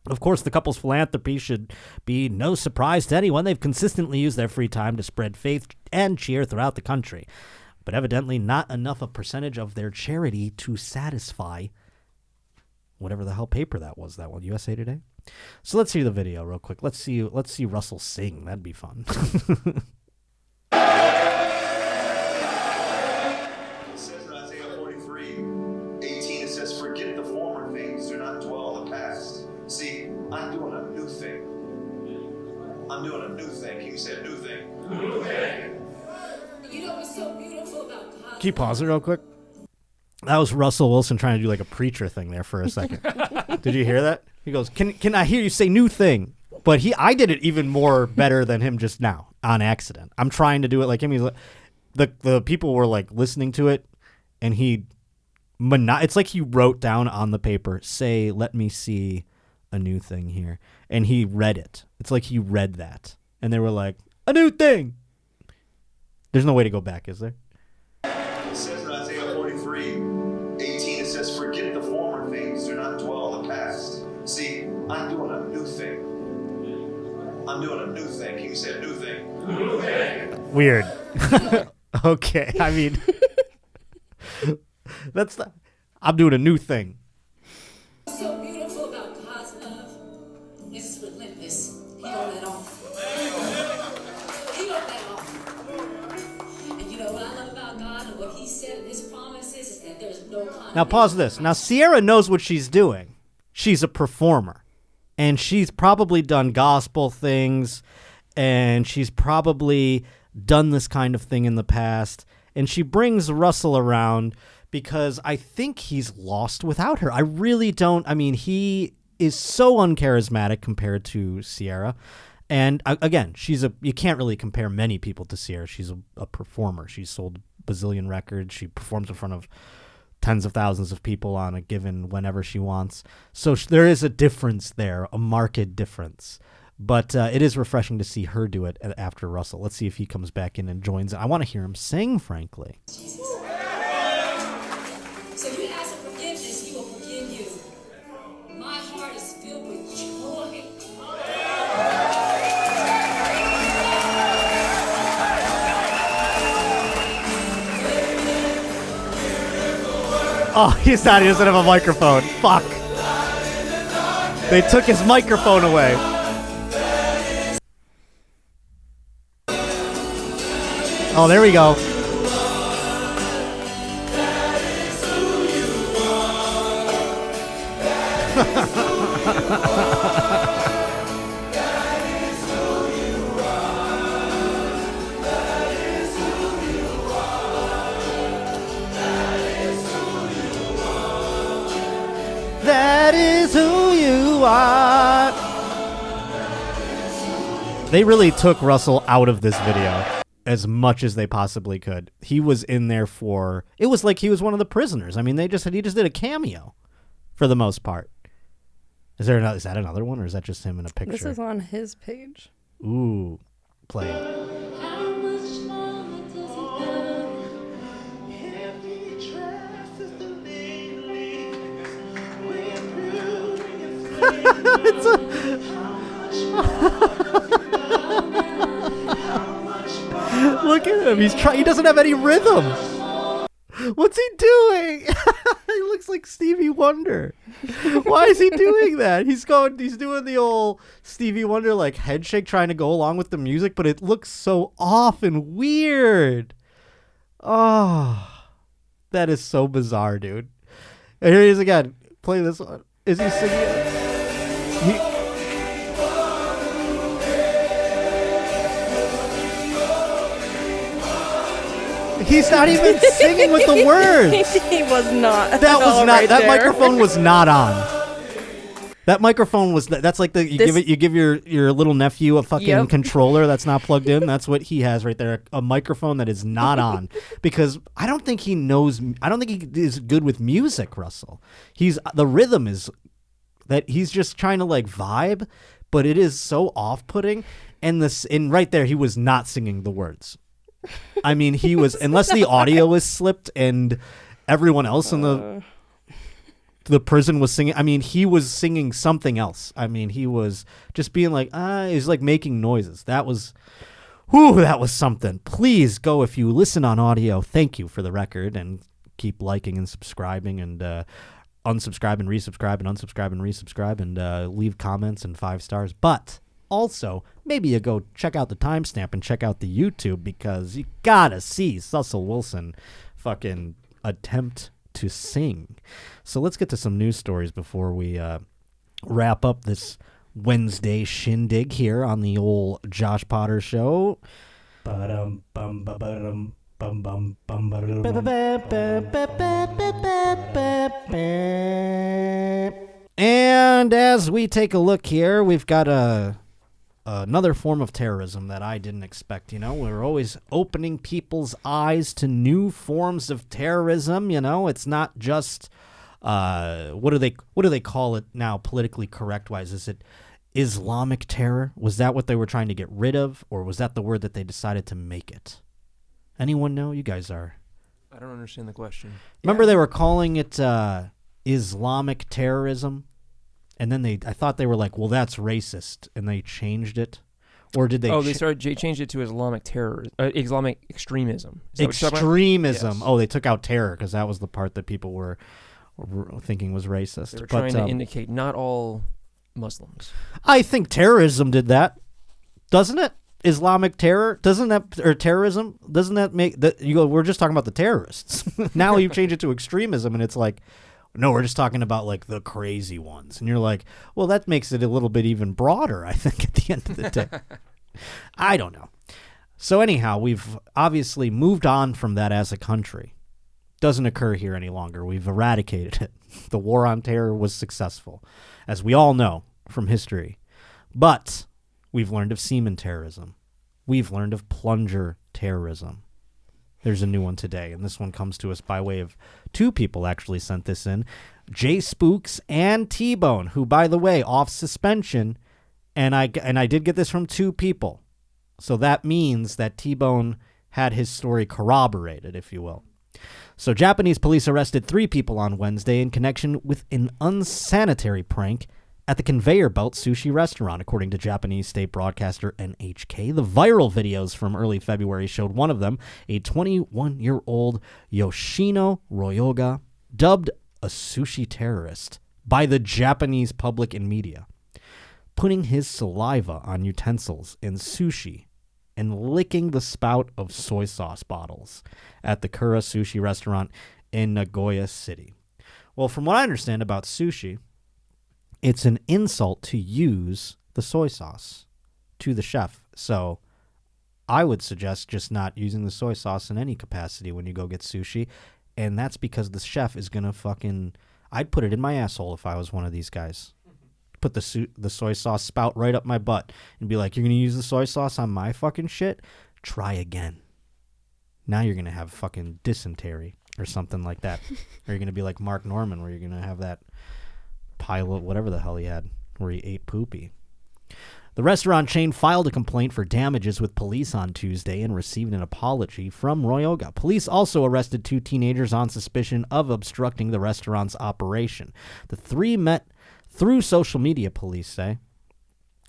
Of course, the couple's philanthropy should be no surprise to anyone. They've consistently used their free time to spread faith and cheer throughout the country, but evidently not enough a percentage of their charity to satisfy whatever the hell paper that was, that one, USA Today? So let's see the video real quick. Let's see Russell sing. That'd be fun. It says in Isaiah 43:18, it says, forget the former things, do not dwell on the past. See, I'm doing a new thing. I'm doing a new thing. Can you say a new thing? New thing. You know what's so beautiful about God? Can you pause it real quick? That was Russell Wilson trying to do like a preacher thing there for a second. Did you hear that? He goes, can I hear you say new thing? But I did it even more better than him just now on accident. I'm trying to do it like him. He's like, the people were like listening to it, and it's like he wrote down on the paper, say, let me see a new thing here. And he read it. It's like he read that. And they were like, a new thing. There's no way to go back, is there? It says in Isaiah 43:18, it says, forget the former things, do not dwell on the past. See, I'm doing a new thing. I'm doing a new thing. Can you say a new thing? New thing. Weird. Okay, I mean, I'm doing a new thing. What's so beautiful about God's love is it's relentless. He don't let off. He don't let off. And you know what I love about God and what he said in his promises is that there's no condemnation. Now pause this. Now Ciara knows what she's doing. She's a performer. And she's probably done gospel things, and she's probably done this kind of thing in the past. And she brings Russell around because I think he's lost without her. I really don't. I mean, he is so uncharismatic compared to Ciara. And again, you can't really compare many people to Ciara. She's a performer. She's sold a bazillion records. She performs in front of tens of thousands of people on a given whenever she wants. So there is a difference there, a marked difference. But it is refreshing to see her do it after Russell. Let's see if he comes back in and joins. I want to hear him sing, frankly. So you ask for forgiveness, he will forgive you. My heart is filled with joy. Oh, he doesn't have a microphone. Fuck. They took his microphone away. Oh, there we go. That is who you are. They really took Russell out of this video. as much as they possibly could. He was in there for, it was like he was one of the prisoners. I mean, he just did a cameo for the most part. Is that another one, or is that just him in a picture? This is on his page. Ooh, play it. Look at him. He doesn't have any rhythm. What's he doing? He looks like Stevie Wonder. Why is he doing that? He's doing the old Stevie Wonder like head shake trying to go along with the music, but it looks so off and weird. Oh, that is so bizarre, dude. And here he is again. Play this one. Is he singing? He's not even singing with the words. He was not. That was not. Right that there. microphone was not on. That microphone was. That's like you give your little nephew a fucking controller that's not plugged in. That's what he has right there. A microphone that is not on, because I don't think he knows. I don't think he is good with music, Russell. The rhythm is that he's just trying to like vibe, but it is so off-putting. And right there, he was not singing the words. I mean, he was, unless the audio was slipped and everyone else in the prison was singing. I mean, he was singing something else. I mean, he was just being like, he was like making noises. That was something. Please go, if you listen on audio, thank you for the record, and keep liking and subscribing and unsubscribe and resubscribe and unsubscribe and resubscribe and leave comments and 5 stars. But also, maybe you go check out the timestamp and check out the YouTube, because you gotta see Cecil Wilson fucking attempt to sing. So let's get to some news stories before we wrap up this Wednesday shindig here on the old Josh Potter Show. And as we take a look here, we've got another form of terrorism that I didn't expect. We're always opening people's eyes to new forms of terrorism. It's not just what do they call it now, politically correct wise? Is it Islamic terror? Was that what they were trying to get rid of, or was that the word that they decided to make it? Anyone know? You guys are. I don't understand the question. Remember they were calling it Islamic terrorism? And then I thought they were like, well, that's racist, and they changed it, or did they? They changed it to Islamic terror, Islamic extremism. Extremism. Yes. Oh, they took out terror because that was the part that people were thinking was racist. They were trying to indicate not all Muslims. I think terrorism did that, doesn't it? Islamic terror, doesn't that, or terrorism, doesn't that make that? You go, we're just talking about the terrorists. Now you change it to extremism, and it's like, no, we're just talking about like the crazy ones. And you're like, well, that makes it a little bit even broader, I think, at the end of the day. I don't know. So anyhow, we've obviously moved on from that as a country. Doesn't occur here any longer. We've eradicated it. The war on terror was successful, as we all know from history. But we've learned of semen terrorism. We've learned of plunger terrorism. There's a new one today, and this one comes to us by way of 2 people actually sent this in. Jay Spooks and T-Bone, who, by the way, off suspension, and I did get this from 2 people. So that means that T-Bone had his story corroborated, if you will. So Japanese police arrested 3 people on Wednesday in connection with an unsanitary prank at the Conveyor Belt Sushi restaurant, according to Japanese state broadcaster NHK. The viral videos from early February showed one of them, a 21-year-old Yoshino Ryoga, dubbed a sushi terrorist by the Japanese public and media, putting his saliva on utensils in sushi and licking the spout of soy sauce bottles at the Kura Sushi restaurant in Nagoya City. Well, from what I understand about sushi, it's an insult to use the soy sauce to the chef. So I would suggest just not using the soy sauce in any capacity when you go get sushi. And that's because the chef is going to fucking... I'd put it in my asshole if I was one of these guys. Put the soy sauce spout right up my butt and be like, you're going to use the soy sauce on my fucking shit? try again. Now you're going to have fucking dysentery or something like that. Or you're going to be like Mark Norman, where you're going to have that pilot, whatever the hell he had, where he ate poopy. The restaurant chain filed a complaint for damages with police on Tuesday and received an apology from Ryoga. Police also arrested 2 teenagers on suspicion of obstructing the restaurant's operation. The 3 met through social media, police say.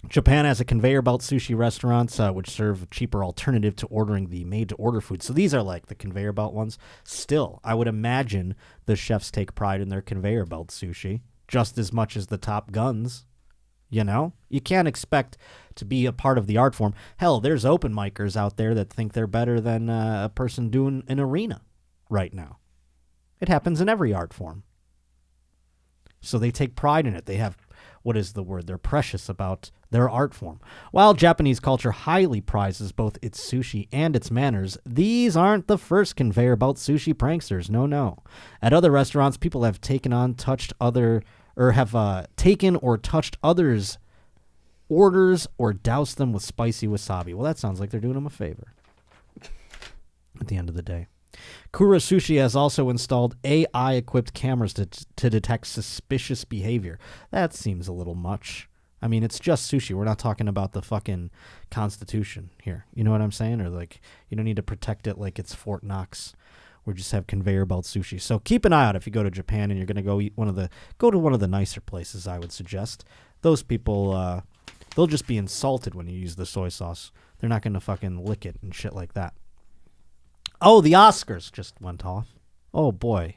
Japan has a conveyor belt sushi restaurants which serve a cheaper alternative to ordering the made-to-order food. So these are like the conveyor belt ones. Still, I would imagine the chefs take pride in their conveyor belt sushi just as much as the top guns. You know? You can't expect to be a part of the art form. Hell, there's open micers out there that think they're better than a person doing an arena right now. It happens in every art form. So they take pride in it. They have, what is the word? They're precious about their art form. While Japanese culture highly prizes both its sushi and its manners, these aren't the first conveyor belt sushi pranksters. No. At other restaurants, people have taken or touched others' orders or doused them with spicy wasabi. Well, that sounds like they're doing them a favor at the end of the day. Kura Sushi has also installed AI-equipped cameras to detect suspicious behavior. That seems a little much. I mean, it's just sushi. We're not talking about the fucking Constitution here. You know what I'm saying? Or like, you don't need to protect it like it's Fort Knox. We just have conveyor belt sushi. So keep an eye out if you go to Japan and you're going to go go to one of the nicer places, I would suggest. Those people, they'll just be insulted when you use the soy sauce. They're not going to fucking lick it and shit like that. Oh, the Oscars just went off. Oh, boy.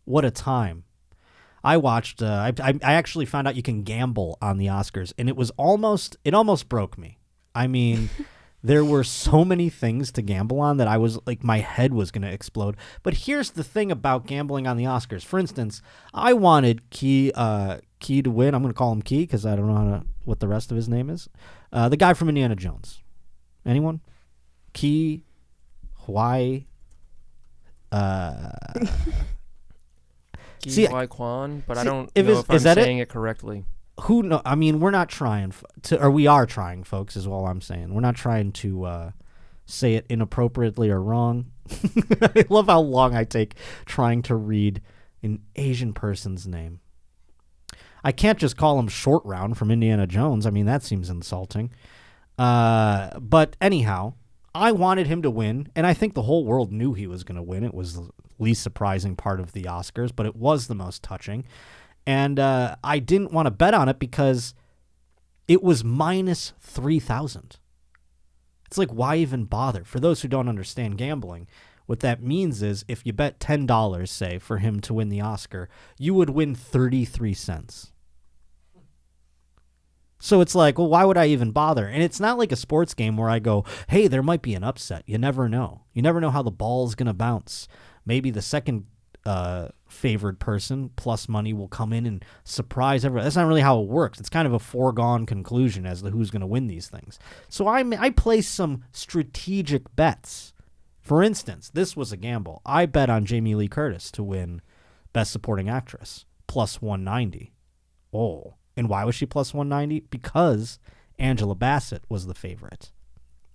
What a time. I watched, I actually found out you can gamble on the Oscars, and it almost broke me. I mean, there were so many things to gamble on that I was like, my head was going to explode. But here's the thing about gambling on the Oscars. For instance, I wanted Key to win. I'm going to call him Key because I don't know what the rest of his name is. The guy from Indiana Jones. Anyone? Key, Hawaii. Ki Wai Kwan, but I don't know if I'm saying it correctly. Who know? I mean, we're not trying we are trying, folks, is all I'm saying. We're not trying to say it inappropriately or wrong. I love how long I take trying to read an Asian person's name. I can't just call him Short Round from Indiana Jones. I mean, that seems insulting. But anyhow, I wanted him to win, and I think the whole world knew he was going to win. It was the least surprising part of the Oscars, but it was the most touching. And I didn't want to bet on it because it was minus 3,000. It's like, why even bother? For those who don't understand gambling, what that means is if you bet $10, say, for him to win the Oscar, you would win 33 cents. So it's like, well, why would I even bother? And it's not like a sports game where I go, hey, there might be an upset. You never know. You never know how the ball's going to bounce. Maybe the second favored person plus money will come in and surprise everyone. That's not really how it works. It's kind of a foregone conclusion as to who's going to win these things. So I place some strategic bets. For instance, this was a gamble. I bet on Jamie Lee Curtis to win Best Supporting Actress, plus 190. Oh, and why was she plus 190? Because Angela Bassett was the favorite.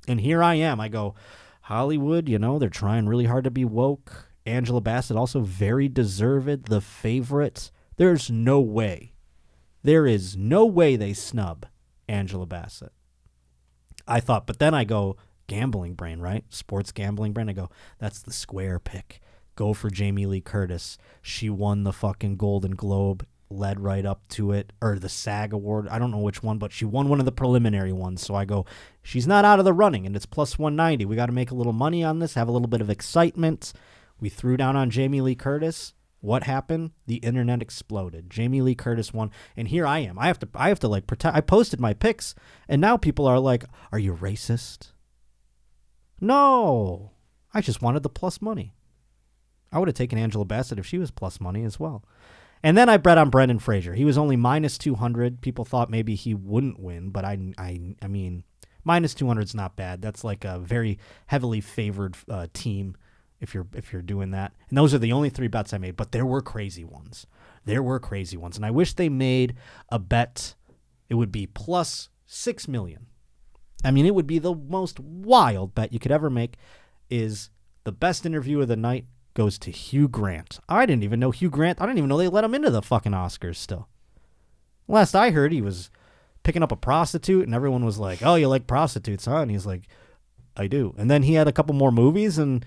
And here I am. I go, Hollywood, they're trying really hard to be woke. Angela Bassett also very deserved, the favorite. There is no way they snub Angela Bassett. I thought, but then I go, gambling brain, right? Sports gambling brain. I go, that's the square pick. Go for Jamie Lee Curtis. She won the fucking Golden Globe, led right up to it, or the SAG Award. I don't know which one, but she won one of the preliminary ones. So I go, she's not out of the running, and it's plus 190. We got to make a little money on this, have a little bit of excitement. We threw down on Jamie Lee Curtis. What happened? The internet exploded. Jamie Lee Curtis won, and here I am. I have to like protect. I posted my picks, and now people are like, "Are you racist?" No, I just wanted the plus money. I would have taken Angela Bassett if she was plus money as well. And then I bet on Brendan Fraser. He was only minus 200. People thought maybe he wouldn't win, but I mean, minus 200 is not bad. That's like a very heavily favored team. If you're doing that. And those are the only 3 bets I made, but there were crazy ones. And I wish they made a bet. It would be plus 6 million. I mean, it would be the most wild bet you could ever make is the best interview of the night goes to Hugh Grant. I didn't even know Hugh Grant. I didn't even know they let him into the fucking Oscars still. Last I heard, he was picking up a prostitute, and everyone was like, oh, you like prostitutes, huh? And he's like, I do. And then he had a couple more movies, and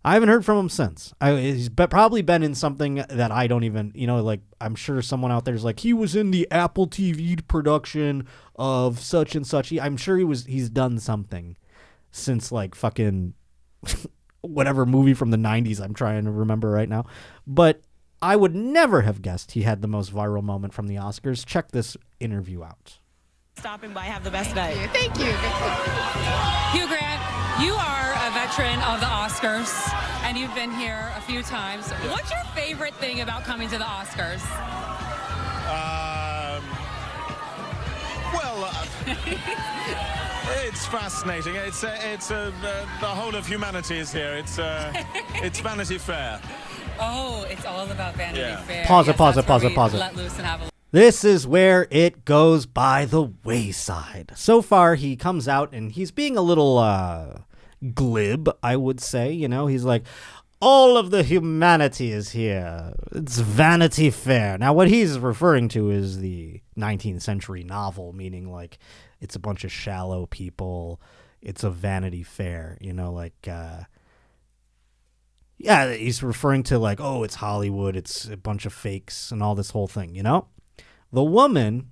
I haven't heard from him since. He's probably been in something that I don't even, like, I'm sure someone out there is like, he was in the Apple TV production of such and such. I'm sure he's done something since, like, fucking whatever movie from the 90s I'm trying to remember right now. But I would never have guessed he had the most viral moment from the Oscars. Check this interview out. Stopping by, have the best night. Thank you. Hugh Grant, you are a veteran of the Oscars, and you've been here a few times. Yeah. What's your favorite thing about coming to the Oscars? It's fascinating. The whole of humanity is here. It's Vanity Fair. Oh, it's all about Vanity Fair. Pause it. Let loose and have a... This is where it goes by the wayside. So far, he comes out and he's being a little glib, I would say. He's like, all of the humanity is here. It's Vanity Fair. Now, what he's referring to is the 19th century novel, meaning like it's a bunch of shallow people. It's a Vanity Fair, yeah, he's referring to like, oh, it's Hollywood. It's a bunch of fakes and all this whole thing, The woman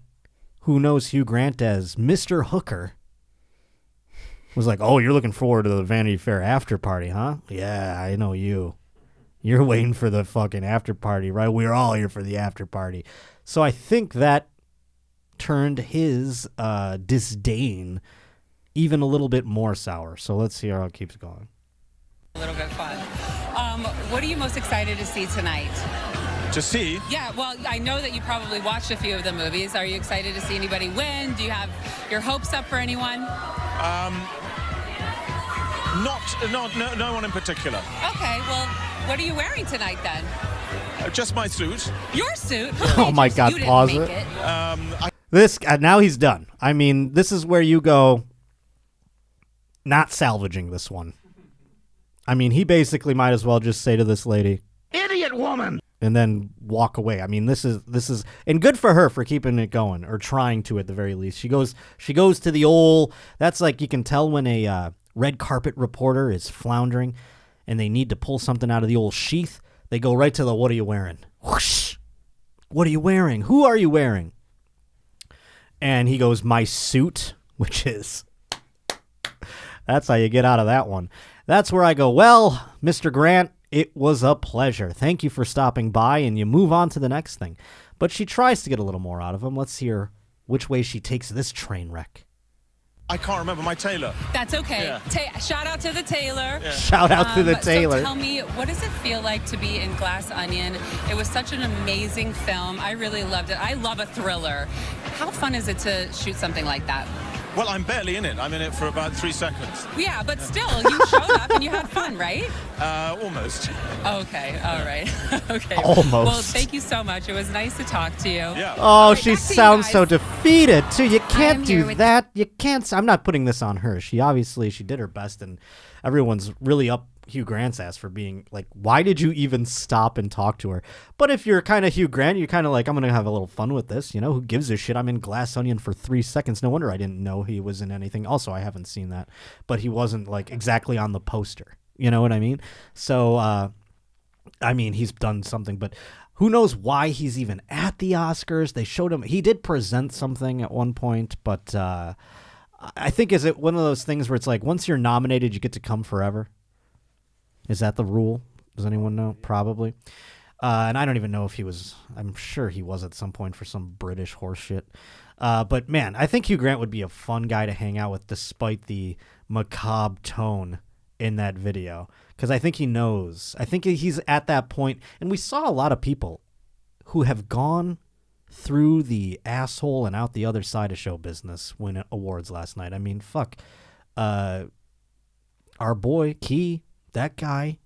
who knows Hugh Grant as Mr. Hooker was like, oh, you're looking forward to the Vanity Fair after party, huh? Yeah, I know you. You're waiting for the fucking after party, right? We're all here for the after party. So I think that turned his disdain even a little bit more sour. So let's see how it keeps going. A little bit fun. What are you most excited to see tonight? To see? Yeah, well, I know that you probably watched a few of the movies. Are you excited to see anybody win? Do you have your hopes up for anyone? No one in particular. Okay, well, what are you wearing tonight then? Just my suit. Your suit? Oh my God, pause it. This, now he's done. I mean, this is where you go, not salvaging this one. I mean, he basically might as well just say to this lady, idiot woman, and then walk away. I mean, this is, and good for her for keeping it going, or trying to at the very least. She goes to the old, that's like, you can tell when a red carpet reporter is floundering and they need to pull something out of the old sheath. They go right to the, what are you wearing? Whoosh. What are you wearing? Who are you wearing? And he goes, my suit, which is, that's how you get out of that one. That's where I go, well, Mr. Grant, it was a pleasure. Thank you for stopping by, and you move on to the next thing. But she tries to get a little more out of him. Let's hear which way she takes this train wreck. I can't remember my tailor. That's okay. Yeah. Shout out to the tailor. Yeah. Shout out to the tailor. So tell me, what does it feel like to be in Glass Onion? It was such an amazing film. I really loved it. I love a thriller. How fun is it to shoot something like that? Well, I'm barely in it. I'm in it for about 3 seconds. Yeah, but still, you showed up and you had fun, right? Almost. Okay, all right. Okay. Almost. Well, thank you so much. It was nice to talk to you. Yeah. Oh, right, she sounds so defeated, too. You can't do that. You can't. I'm not putting this on her. She did her best, and everyone's really up Hugh Grant's ass for being like, why did you even stop and talk to her? But if you're kind of Hugh Grant, you're kind of like, I'm going to have a little fun with this. Who gives a shit? I'm in Glass Onion for 3 seconds. No wonder I didn't know he was in anything. Also, I haven't seen that, but he wasn't like exactly on the poster. You know what I mean? So, I mean, he's done something, but who knows why he's even at the Oscars? They showed him. He did present something at one point, but I think, is it one of those things where it's like, once you're nominated, you get to come forever? Is that the rule? Does anyone know? Probably. And I don't even know if he was. I'm sure he was at some point for some British horse shit. But man, I think Hugh Grant would be a fun guy to hang out with, despite the macabre tone in that video. Because I think he knows. I think he's at that point. And we saw a lot of people who have gone through the asshole and out the other side of show business win awards last night. I mean, fuck. Our boy, Key. That guy,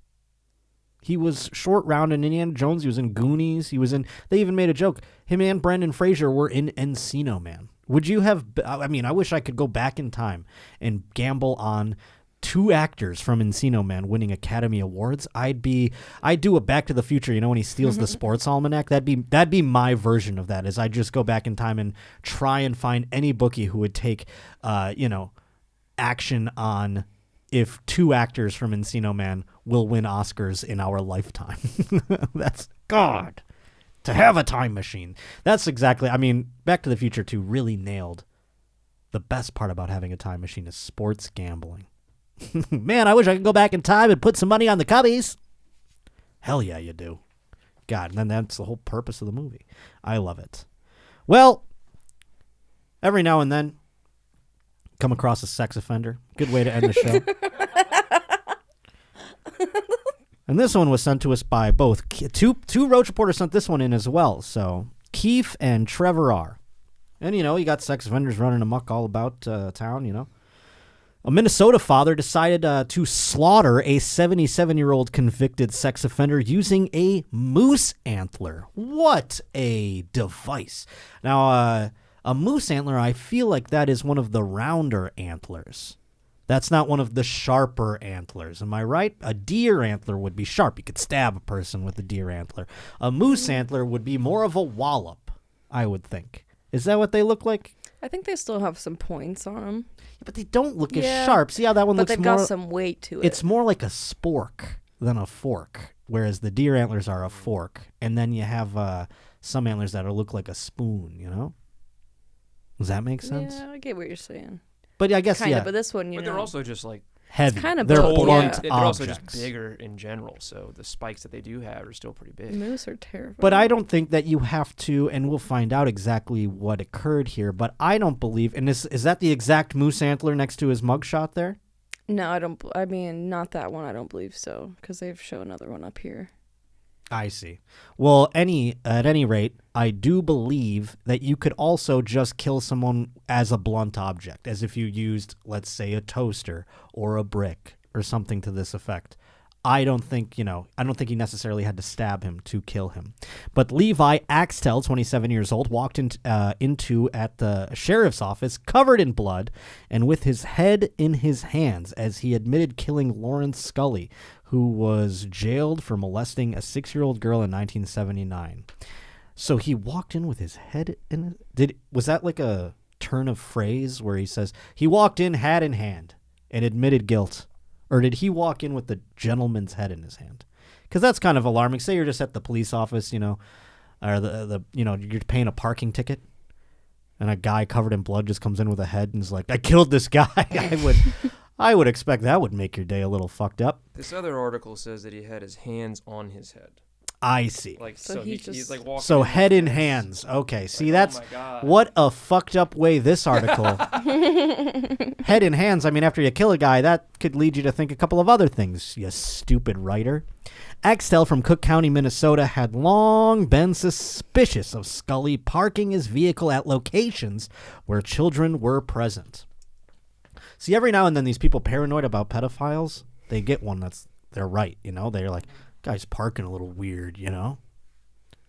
he was short round in Indiana Jones. He was in Goonies. They even made a joke. Him and Brendan Fraser were in Encino Man. Would you have? I mean, I wish I could go back in time and gamble on 2 actors from Encino Man winning Academy Awards. I'd do a Back to the Future. You know, when he steals the sports almanac. That'd be my version of that. Is I just go back in time and try and find any bookie who would take, action on if 2 actors from Encino Man will win Oscars in our lifetime. That's God. To have a time machine. That's exactly, I mean, Back to the Future 2 really nailed the best part about having a time machine is sports gambling. Man, I wish I could go back in time and put some money on the Cubbies. Hell yeah, you do. God, and then that's the whole purpose of the movie. I love it. Well, every now and then, come across a sex offender. Good way to end the show. And this one was sent to us by both. Two Roach reporters sent this one in as well. So, Keith and Trevor R. And, you got sex offenders running amok all about town, A Minnesota father decided to slaughter a 77-year-old convicted sex offender using a moose antler. What a device. Now, a moose antler, I feel like that is one of the rounder antlers. That's not one of the sharper antlers. Am I right? A deer antler would be sharp. You could stab a person with a deer antler. A moose antler would be more of a wallop, I would think. Is that what they look like? I think they still have some points on them. But they don't look as sharp. See how that one looks more... But they've got some weight to it. It's more like a spork than a fork, whereas the deer antlers are a fork. And then you have some antlers that look like a spoon, Does that make sense? Yeah, I get what you're saying. But I guess, kind of, but this one, But they're also just like... heavy. It's kind of they're both, blunt They're objects. also just bigger in general, so the spikes that they do have are still pretty big. Moose are terrifying. But I don't think that you have to, and we'll find out exactly what occurred here, but I don't believe, and is that the exact moose antler next to his mugshot there? No, I don't. I mean, not that one. I don't believe so, because they've shown another one up here. I see. Well, at any rate, I do believe that you could also just kill someone as a blunt object, as if you used, let's say, a toaster or a brick or something to this effect. I don't think he necessarily had to stab him to kill him. But Levi Axtell, 27 years old, walked into at the sheriff's office covered in blood and with his head in his hands as he admitted killing Lawrence Scully, who was jailed for molesting a 6-year-old girl in 1979. So he walked in with his head in... Was that like a turn of phrase where he says, he walked in hat in hand and admitted guilt? Or did he walk in with the gentleman's head in his hand? Because that's kind of alarming. Say you're just at the police office, or you're paying a parking ticket, and a guy covered in blood just comes in with a head and is like, "I killed this guy." I would expect that would make your day a little fucked up. This other article says that he had his hands on his head. I see. He's like walking. So head in hands. Okay. See, that's what a fucked up way this article. Head in hands. I mean, after you kill a guy, that could lead you to think a couple of other things, you stupid writer. Axtell from Cook County, Minnesota, had long been suspicious of Scully parking his vehicle at locations where children were present. See, every now and then these people paranoid about pedophiles, they get one they're right, They're like, guy's parking a little weird,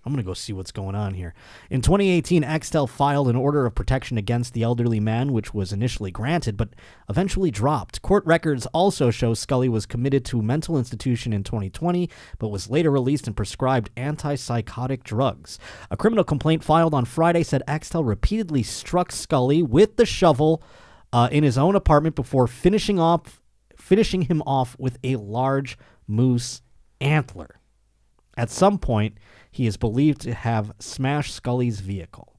I'm going to go see what's going on here. In 2018, Axtell filed an order of protection against the elderly man, which was initially granted, but eventually dropped. Court records also show Scully was committed to a mental institution in 2020, but was later released and prescribed antipsychotic drugs. A criminal complaint filed on Friday said Axtell repeatedly struck Scully with the shovel in his own apartment before finishing him off with a large moose antler. At some point, he is believed to have smashed Scully's vehicle.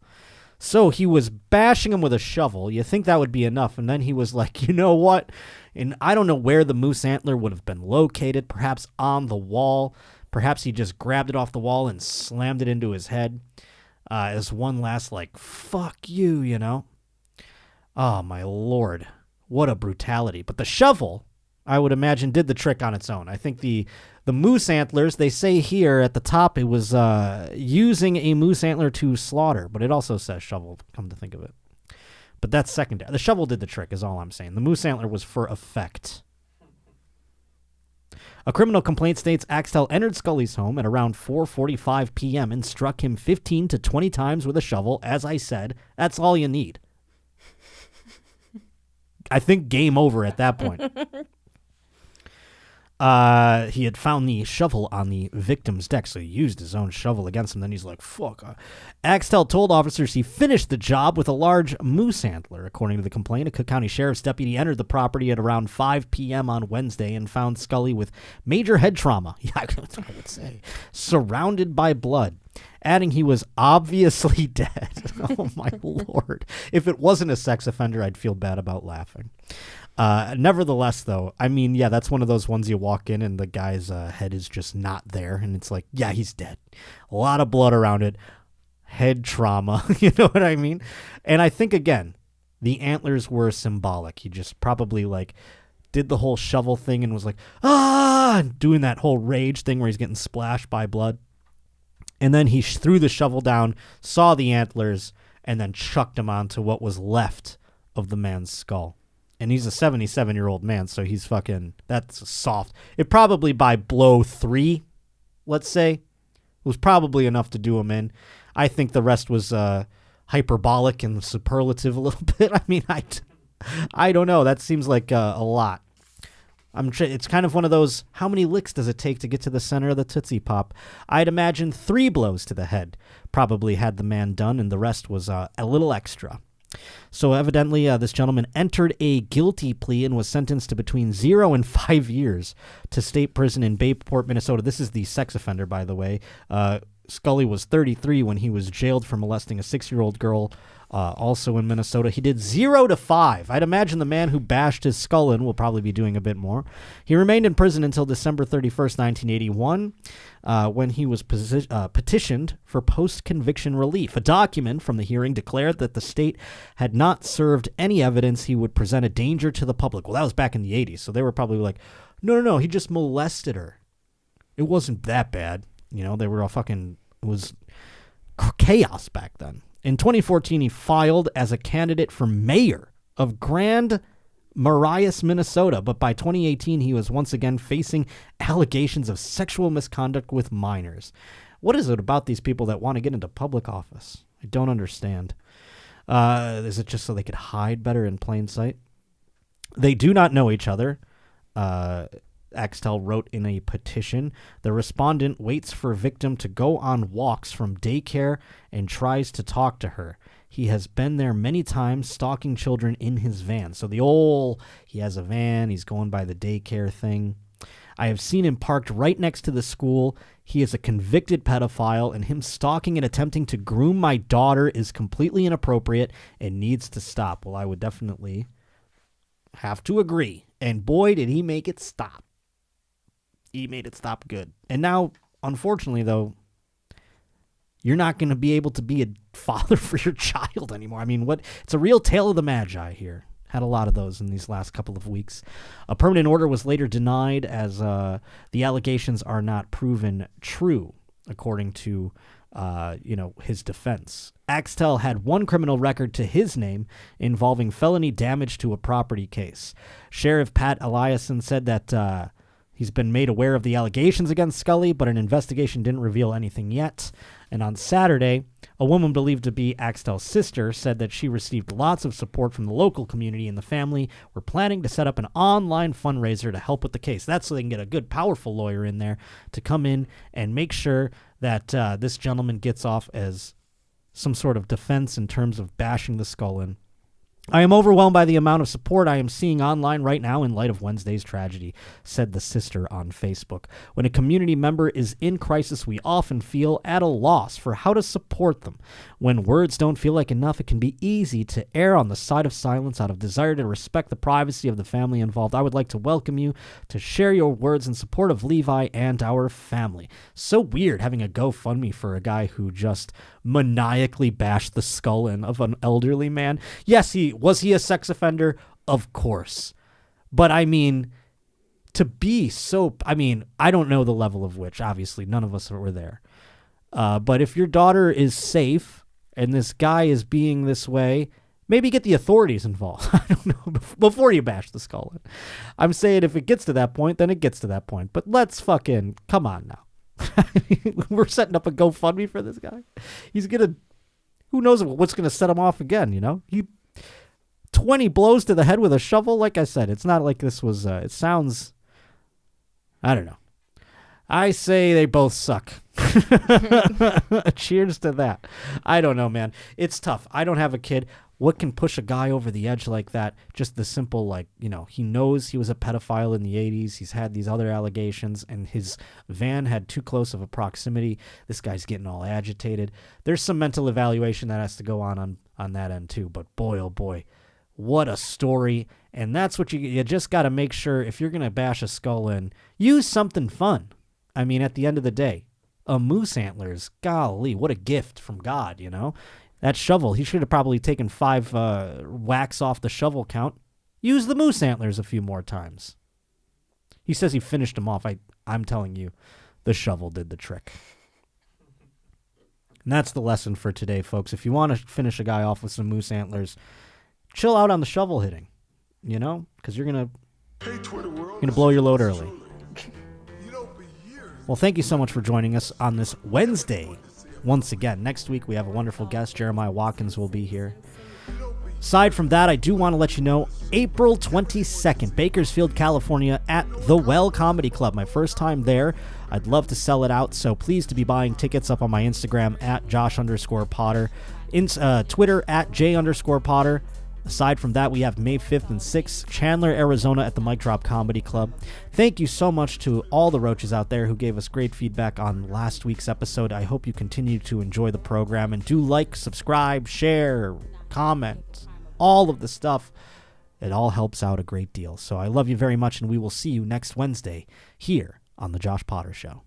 So he was bashing him with a shovel. You think that would be enough. And then he was like, you know what? And I don't know where the moose antler would have been located. Perhaps on the wall. Perhaps he just grabbed it off the wall and slammed it into his head. As one last, fuck you, Oh, my Lord. What a brutality. But the shovel, I would imagine, did the trick on its own. I think the moose antlers, they say here at the top, it was using a moose antler to slaughter, but it also says shovel, come to think of it. But that's secondary. The shovel did the trick is all I'm saying. The moose antler was for effect. A criminal complaint states Axtell entered Scully's home at around 4:45 p.m. and struck him 15 to 20 times with a shovel. As I said, that's all you need. I think game over at that point. He had found the shovel on the victim's deck, so he used his own shovel against him. Then he's like, fuck. Axtell told officers he finished the job with a large moose antler. According to the complaint, a Cook County Sheriff's deputy entered the property at around 5 p.m. on Wednesday and found Scully with major head trauma. Yeah, I would say. Surrounded by blood. Adding he was obviously dead. Oh, my Lord. If it wasn't a sex offender, I'd feel bad about laughing. Nevertheless, though, I mean, yeah, that's one of those ones you walk in and the guy's head is just not there. And it's like, yeah, he's dead. A lot of blood around it. Head trauma. You know what I mean? And I think, again, the antlers were symbolic. He just probably, like, did the whole shovel thing and was like, doing that whole rage thing where he's getting splashed by blood. And then he threw the shovel down, saw the antlers, and then chucked him onto what was left of the man's skull. And he's a 77-year-old man, so he's fucking, that's soft. It probably by blow 3, let's say, was probably enough to do him in. I think the rest was hyperbolic and superlative a little bit. I mean, I don't know. That seems like a lot. It's kind of one of those, how many licks does it take to get to the center of the Tootsie Pop? I'd imagine 3 blows to the head probably had the man done, and the rest was a little extra. So evidently, this gentleman entered a guilty plea and was sentenced to between 0 and 5 years to state prison in Bayport, Minnesota. This is the sex offender, by the way. Scully was 33 when he was jailed for molesting a 6-year-old girl, also in Minnesota. He did 0 to 5. I'd imagine the man who bashed his skull in will probably be doing a bit more. He remained in prison until December 31st, 1981, when he was petitioned for post-conviction relief. A document from the hearing declared that the state had not served any evidence he would present a danger to the public. Well, that was back in the 80s, so they were probably like, no, he just molested her. It wasn't that bad. You know, they were all fucking, it was chaos back then. In 2014, he filed as a candidate for mayor of Grand Marais, Minnesota, but by 2018, he was once again facing allegations of sexual misconduct with minors. What is it about these people that want to get into public office? I don't understand. Is it just so they could hide better in plain sight? They do not know each other. Axtell wrote in a petition, the respondent waits for victim to go on walks from daycare and tries to talk to her. He has been there many times stalking children in his van. So he has a van, he's going by the daycare thing. I have seen him parked right next to the school. He is a convicted pedophile, and him stalking and attempting to groom my daughter is completely inappropriate and needs to stop. Well, I would definitely have to agree. And boy, did he make it stop. He made it stop good. And now, unfortunately, though, you're not going to be able to be a father for your child anymore. I mean, it's a real tale of the Magi here. Had a lot of those in these last couple of weeks. A permanent order was later denied as the allegations are not proven true, according to his defense. Axtell had one criminal record to his name involving felony damage to a property case. Sheriff Pat Eliason said that he's been made aware of the allegations against Scully, but an investigation didn't reveal anything yet. And on Saturday, a woman believed to be Axtell's sister said that she received lots of support from the local community, and the family were planning to set up an online fundraiser to help with the case. That's so they can get a good, powerful lawyer in there to come in and make sure that this gentleman gets off as some sort of defense in terms of bashing the skull in. I am overwhelmed by the amount of support I am seeing online right now in light of Wednesday's tragedy, said the sister on Facebook. When a community member is in crisis, we often feel at a loss for how to support them. When words don't feel like enough, it can be easy to err on the side of silence out of desire to respect the privacy of the family involved. I would like to welcome you to share your words in support of Levi and our family. So weird having a GoFundMe for a guy who just maniacally bashed the skull in of an elderly man. Yes, was he a sex offender? Of course. But I mean, to be so, I don't know the level of which, obviously, none of us were there. But if your daughter is safe and this guy is being this way, maybe get the authorities involved. I don't know, before you bash the skull in. I'm saying if it gets to that point, then it gets to that point. But let's fucking, come on now. We're setting up a GoFundMe for this guy. He's going to, who knows what's going to set him off again, you know? He 20 blows to the head with a shovel. Like I said, it's not like this was, it sounds, I don't know. I say they both suck. Cheers to that. I don't know, man. It's tough. I don't have a kid. What can push a guy over the edge like that? Just the simple, like, you know, he knows he was a pedophile in the 80s. He's had these other allegations, and his van had too close of a proximity. This guy's getting all agitated. There's some mental evaluation that has to go on that end, too. But boy, oh boy, what a story. And that's what you just got to make sure, if you're going to bash a skull in, use something fun. I mean, at the end of the day, a moose antlers, golly, what a gift from God, you know? That shovel, he should have probably taken 5 whacks off the shovel count. Use the moose antlers a few more times. He says he finished him off. I'm telling you, the shovel did the trick. And that's the lesson for today, folks. If you want to finish a guy off with some moose antlers, chill out on the shovel hitting, you know? Because you're going to blow your load early. Well, thank you so much for joining us on this Wednesday. Once again, next week we have a wonderful guest. Jeremiah Watkins will be here. Aside from that, I do want to let you know, April 22nd, Bakersfield, California, at The Well Comedy Club. My first time there. I'd love to sell it out, so please to be buying tickets up on my Instagram at Josh_Potter, Twitter at J_Potter. Aside from that, we have May 5th and 6th, Chandler, Arizona at the Mic Drop Comedy Club. Thank you so much to all the roaches out there who gave us great feedback on last week's episode. I hope you continue to enjoy the program, and do like, subscribe, share, comment, all of the stuff. It all helps out a great deal. So I love you very much, and we will see you next Wednesday here on The Josh Potter Show.